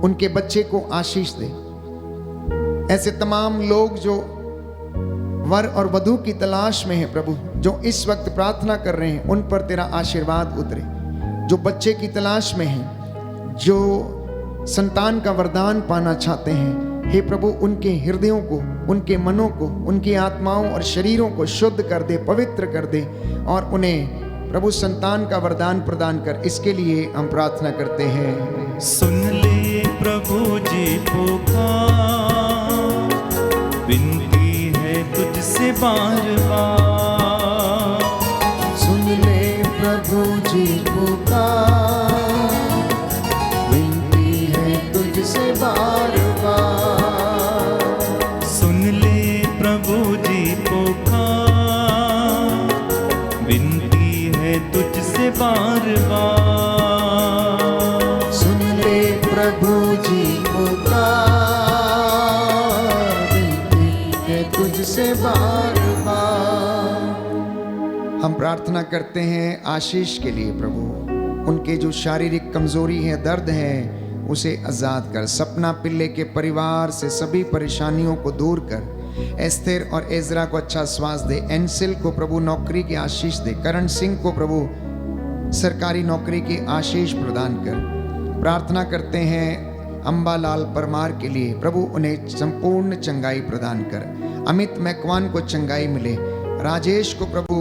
उनके बच्चे को आशीष दे। ऐसे तमाम लोग जो वर और वधू की तलाश में हैं प्रभु, जो इस वक्त प्रार्थना कर रहे हैं, उन पर तेरा आशीर्वाद उतरे। जो बच्चे की तलाश में हैं, जो संतान का वरदान पाना चाहते हैं, हे प्रभु उनके हृदयों को, उनके मनों को, उनकी आत्माओं और शरीरों को शुद्ध कर दे, पवित्र कर दे और उन्हें प्रभु संतान का वरदान प्रदान कर। इसके लिए हम प्रार्थना करते हैं। सुन ले प्रभु जी पुकार, विनती है तुझसे बार बार। सुन ले प्रभु जी पुकार, विनती है तुझसे बार बार। सुन ले प्रभु जी पुकार, विनती है तुझसे बार बार। सुन ले प्रभु जी पुकार, विनती है तुझसे बार बार। हम प्रार्थना करते हैं आशीष के लिए प्रभु, उनके जो शारीरिक कमजोरी है, दर्द है, उसे आजाद कर। सपना पिल्ले के परिवार से सभी परेशानियों को दूर कर। एस्थेर और एजरा को अच्छा स्वास्थ्य दे। एंसिल को प्रभु नौकरी की आशीष दे। करण सिंह को प्रभु सरकारी नौकरी की आशीष प्रदान कर। प्रार्थना करते हैं अंबालाल परमार के लिए, प्रभु उन्हें संपूर्ण चंगाई प्रदान कर। अमित मैकवान को चंगाई मिले। राजेश को प्रभु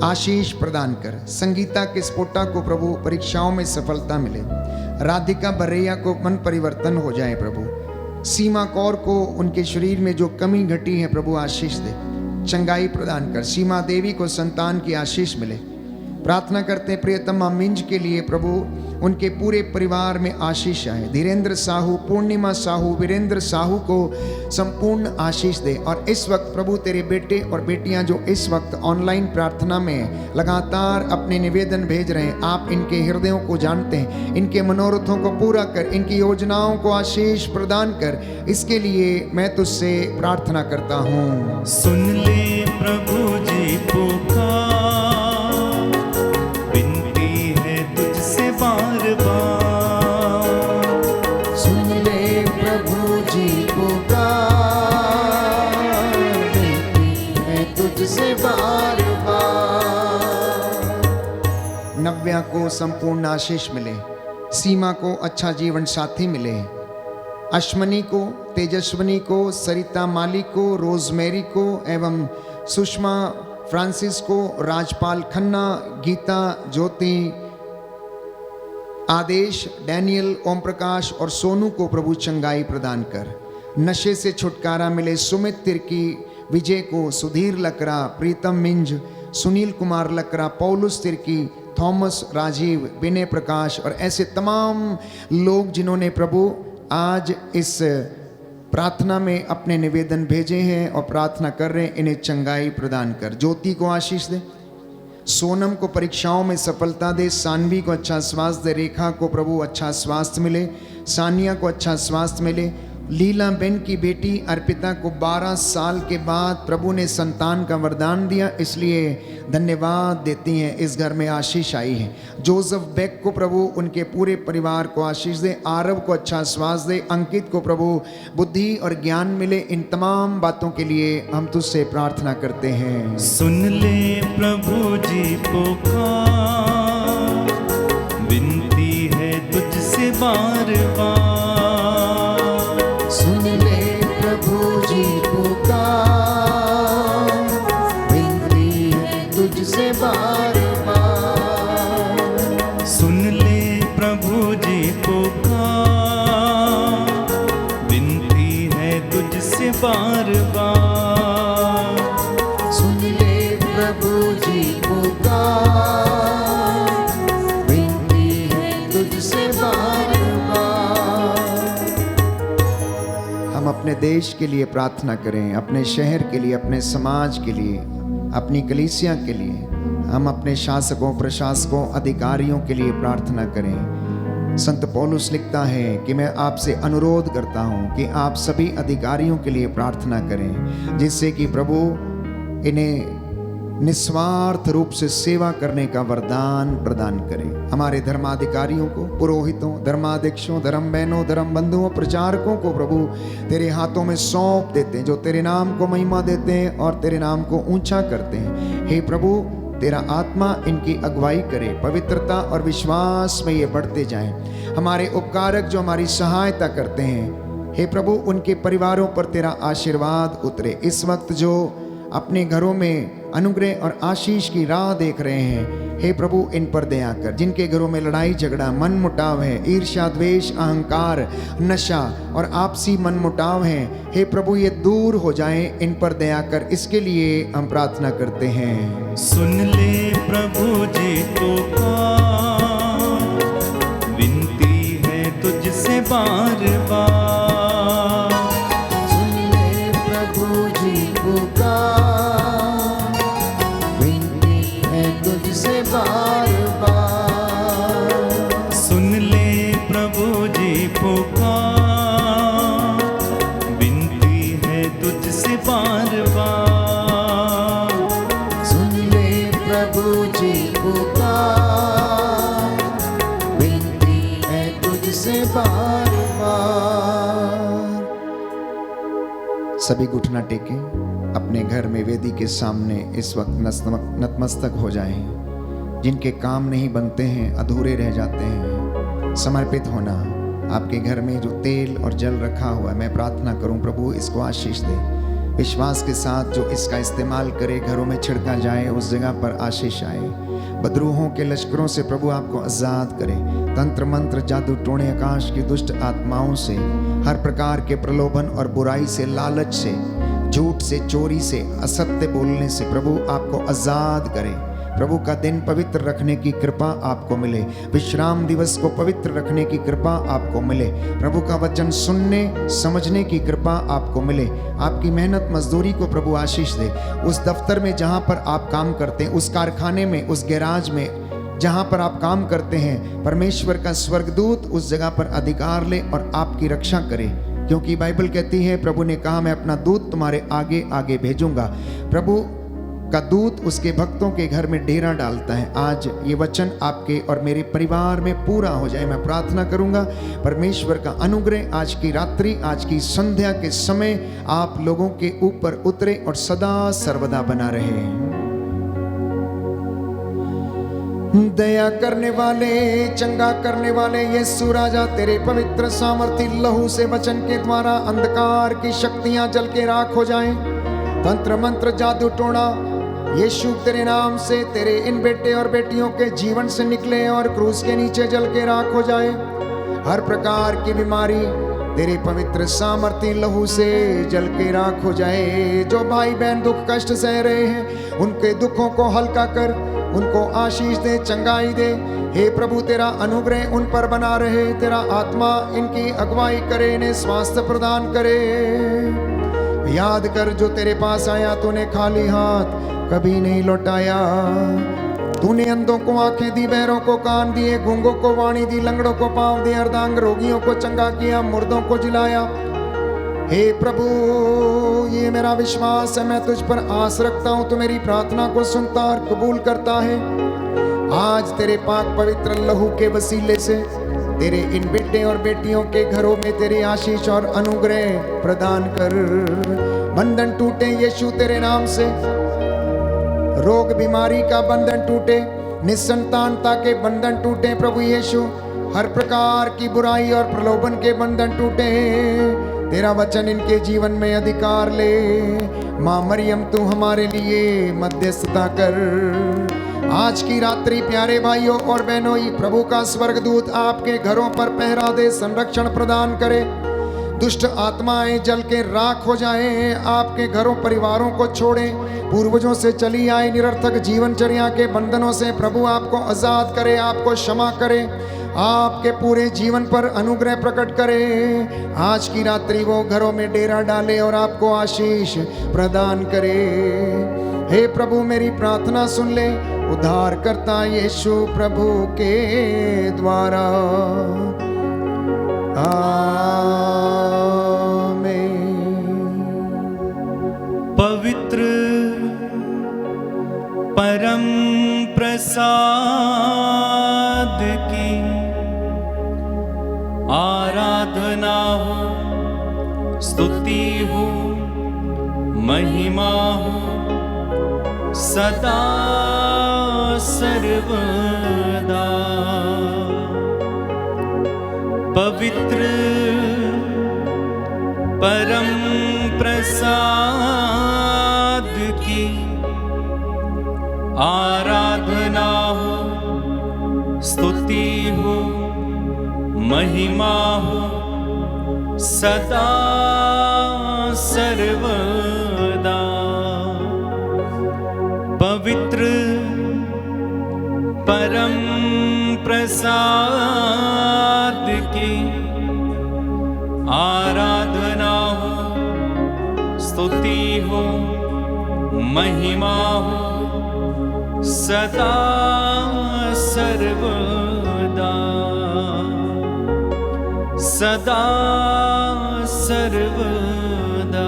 आशीष प्रदान कर। संगीता किस्पोटा को प्रभु परीक्षाओं में सफलता मिले। राधिका बरैया को मन परिवर्तन हो जाए प्रभु। सीमा कौर को उनके शरीर में जो कमी घटी है प्रभु आशीष दे, चंगाई प्रदान कर। सीमा देवी को संतान की आशीष मिले। प्रार्थना करते हैं प्रियतमा मिंज के लिए, प्रभु उनके पूरे परिवार में आशीष आए। धीरेन्द्र साहू, पूर्णिमा साहू, वीरेंद्र साहू को संपूर्ण आशीष दे। और इस वक्त प्रभु तेरे बेटे और बेटियां जो इस वक्त ऑनलाइन प्रार्थना में लगातार अपने निवेदन भेज रहे हैं, आप इनके हृदयों को जानते हैं। इनके मनोरथों को पूरा कर, इनकी योजनाओं को आशीष प्रदान कर। इसके लिए मैं तुझसे प्रार्थना करता हूँ। सुन ले प्रभु जी पुकार, विनती है तुझसे बार बार। सुन ले प्रभु जी पुकार, विनती है तुझसे बार बार। नव्या को संपूर्ण आशीष मिले। सीमा को अच्छा जीवन साथी मिले। अश्वनी को, तेजस्वनी को, सरिता माली को, रोजमेरी को एवं सुषमा फ्रांसिस को, राजपाल खन्ना, गीता, ज्योति, आदेश, डैनियल, ओम प्रकाश और सोनू को प्रभु चंगाई प्रदान कर। नशे से छुटकारा मिले। सुमित तिर्की, विजय को, सुधीर लकड़ा, प्रीतम मिंज, सुनील कुमार लकड़ा, पौलुस तिर्की, थॉमस, राजीव, विनय प्रकाश और ऐसे तमाम लोग जिन्होंने प्रभु आज इस प्रार्थना में अपने निवेदन भेजे हैं और प्रार्थना कर रहे हैं, इन्हें चंगाई प्रदान कर। ज्योति को आशीष दे। सोनम को परीक्षाओं में सफलता दे। सानवी को अच्छा स्वास्थ्य दे। रेखा को प्रभु अच्छा स्वास्थ्य मिले। सानिया को अच्छा स्वास्थ्य मिले। लीला बेन की बेटी अर्पिता को 12 साल के बाद प्रभु ने संतान का वरदान दिया, इसलिए धन्यवाद देती हैं। इस घर में आशीष आई है। जोसेफ बेक को प्रभु उनके पूरे परिवार को आशीष दे। आरव को अच्छा स्वास्थ्य दे। अंकित को प्रभु बुद्धि और ज्ञान मिले। इन तमाम बातों के लिए हम तुझसे प्रार्थना करते हैं। सुन ले प्रभु जी पुकार, विनती है तुझसे बार बार। सुन ले प्रभु जी पुकार, विनती है तुझसे बार बार। सुन ले प्रभु जी पुकार, विनती है तुझसे बार बार। सुन ले प्रभु जी पुकार, विनती है तुझसे बार बार। हम अपने देश के लिए प्रार्थना करें, अपने शहर के लिए, अपने समाज के लिए, अपनी कलीसिया के लिए। हम अपने शासकों, प्रशासकों, अधिकारियों के लिए प्रार्थना करें। संत पौलुस लिखता है कि मैं आपसे अनुरोध करता हूं कि आप सभी अधिकारियों के लिए प्रार्थना करें, जिससे कि प्रभु इन्हें निस्वार्थ रूप से सेवा करने का वरदान प्रदान करे। हमारे धर्माधिकारियों को, पुरोहितों, धर्माध्यक्षों, धर्म बहनों, धर्म बंधुओं, प्रचारकों को प्रभु तेरे हाथों में सौंप देते हैं, जो तेरे नाम को महिमा देते हैं और तेरे नाम को ऊंचा करते हैं। हे प्रभु, तेरा आत्मा इनकी अगुवाई करे, पवित्रता और विश्वास में ये बढ़ते जाएं। हमारे उपकारक जो हमारी सहायता करते हैं, हे प्रभु उनके परिवारों पर तेरा आशीर्वाद उतरे। इस वक्त जो अपने घरों में अनुग्रह और आशीष की राह देख रहे हैं, हे प्रभु इन पर दया कर। जिनके घरों में लड़ाई झगड़ा, मन मुटाव है, ईर्ष्या द्वेष अहंकार नशा और आपसी मन मुटाव है, हे प्रभु ये दूर हो जाए, इन पर दया कर। इसके लिए हम प्रार्थना करते हैं। सुन ले प्रभु जी पुकार, विनती है तुझसे बार बार। सुन ले प्रभु जी पुकार, विनती है तुझसे बार बार। सुन ले प्रभु जी पुकार, विनती है तुझसे बार बार। सुन ले प्रभु जी पुकार, विनती है तुझसे बार बार। सभी घुटना टेके अपने घर में वेदी के सामने इस वक्त नतमस्तक हो जाएं। जिनके काम नहीं बनते हैं, अधूरे रह जाते हैं, समर्पित होना। आपके घर में जो तेल और जल रखा हुआ है, मैं प्रार्थना करूं प्रभु इसको आशीष दे। विश्वास के साथ जो इसका इस्तेमाल करे, घरों में छिड़का जाए, उस जगह पर आशीष आए। बदरूहों के लश्करों से प्रभु आपको आज़ाद करे। तंत्र मंत्र जादू टोने आकाश की दुष्ट आत्माओं से, हर प्रकार के प्रलोभन और बुराई से, लालच से, झूठ से, चोरी से, असत्य बोलने से प्रभु आपको आज़ाद करे। प्रभु का दिन पवित्र रखने की कृपा आपको मिले। विश्राम दिवस को पवित्र रखने की कृपा आपको मिले। प्रभु का वचन सुनने समझने की कृपा आपको मिले। आपकी मेहनत मजदूरी को प्रभु आशीष दे। उस दफ्तर में जहाँ पर आप काम करते हैं, उस कारखाने में, उस गैराज में जहाँ पर आप काम करते हैं, परमेश्वर का स्वर्गदूत उस जगह पर अधिकार ले और आपकी रक्षा करे। क्योंकि बाइबल कहती है, प्रभु ने कहा मैं अपना दूत तुम्हारे आगे आगे भेजूंगा। प्रभु का दूत उसके भक्तों के घर में डेरा डालता है। आज ये वचन आपके और मेरे परिवार में पूरा हो जाए, मैं प्रार्थना करूंगा। परमेश्वर का अनुग्रह आज की रात्रि, आज की संध्या के समय आप लोगों के ऊपर उतरे और सदा सर्वदा बना रहे। दया करने वाले, चंगा करने वाले यीशु राजा, तेरे पवित्र सामर्थी लहू से वचन के द्वारा अंधकार की शक्तियां जल के राख हो जाएं। तंत्र मंत्र जादू टोना यीशु तेरे नाम से तेरे इन बेटे और बेटियों के जीवन से निकले और क्रूस के नीचे जल के राख हो जाए। हर प्रकार की बीमारी तेरे पवित्र सामर्थी लहू से जल के राख हो जाए। जो भाई बहन दुख कष्ट सह रहे हैं, उनके दुखों को हल्का कर, उनको आशीष दे, चंगाई दे। हे प्रभु तेरा अनुग्रह उन पर बना रहे। तेरा आत्मा इनकी अगुवाई करे, इन्हें स्वास्थ्य प्रदान करे। याद कर, जो तेरे पास आया तूने खाली हाथ कभी नहीं लौटाया। तूने अंधों को आंखें दी, बहरों को कान दिए, गूंगों को वाणी दी, लंगड़ों को पांव दिए, अर्धांग रोगियों को चंगा किया, मुर्दों को जिलाया। हे प्रभु, ये मेरा विश्वास है, मैं तुझ पर आस रखता हूं। तू मेरी प्रार्थना को सुनता और कबूल करता है। आज तेरे पाक पवित्र लहू के वसीले से तेरे इन बेटे और बेटियों के घरों में तेरी आशीष और अनुग्रह प्रदान कर। बंधन टूटे यीशु तेरे नाम से, रोग बीमारी का बंधन टूटे, निसंतानता के बंधन टूटे प्रभु यीशु। हर प्रकार की बुराई और प्रलोभन के बंधन टूटे। तेरा वचन इनके जीवन में अधिकार ले। माँ मरियम तू हमारे लिए मध्यस्थता कर। आज की रात्रि प्यारे भाइयों और बहनों, प्रभु का स्वर्गदूत आपके घरों पर पहरा दे, संरक्षण प्रदान करे। दुष्ट आत्माएं जल के राख हो जाएं। आपके घरों परिवारों को छोड़े, पूर्वजों से चली आई निरर्थक जीवनचर्या के बंधनों से प्रभु आपको आजाद करे, आपको क्षमा करे, आपके पूरे जीवन पर अनुग्रह प्रकट करे। आज की रात्रि वो घरों में डेरा डाले और आपको आशीष प्रदान करे। हे प्रभु मेरी प्रार्थना सुन ले, उद्धार करता यीशु प्रभु के द्वारा। पवित्र परम प्रसाद की आराधना हो, स्तुति हो, महिमा हो सदा सर्वदा। पवित्र परम प्रसाद की आराधना हो, स्तुति हो, महिमा हो सदा सर्वदा। पवित्र परम प्रसाद की आराधना हो, स्तुति हो, महिमा हो सदा सर्वदा, सदा सर्वदा।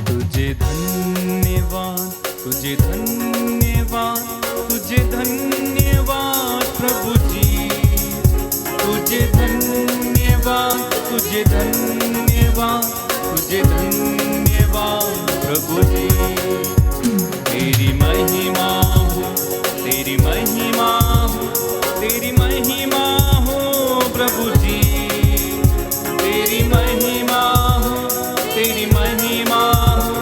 तुझे धन्यवाद, तुझे धन्यवाद, तुझे धन्यवाद प्रभु जी। तुझे धन्यवाद, तुझे धन्यवाद, तुझे धन्यवाद प्रभु जी। तेरी महिमा हो, तेरी महिमा हो, तेरी महिमा हो प्रभु जी। तेरी महिमा हो, तेरी महिमा हो,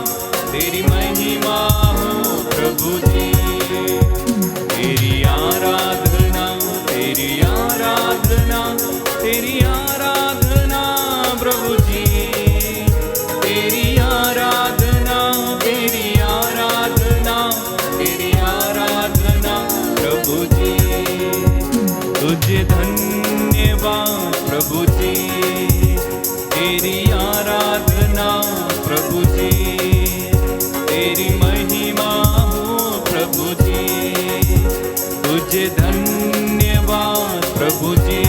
तेरी महिमा हो प्रभु जी। तेरी आराधना, तेरी आराधना, तेरी आराधना प्रभु जी। तेरी आराधना, तेरी आराधना, तेरी आराधना प्रभु जी। तुझे धन्यवाद प्रभु जी, तेरी आराधना प्रभु जी। तेरी महिमा हो प्रभु जी। तुझे धन्यवाद प्रभु जी,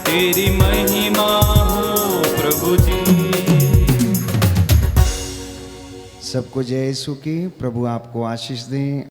तेरी महिमा हो प्रभु जी। सबको जय यीशु की। प्रभु आपको आशीष दें।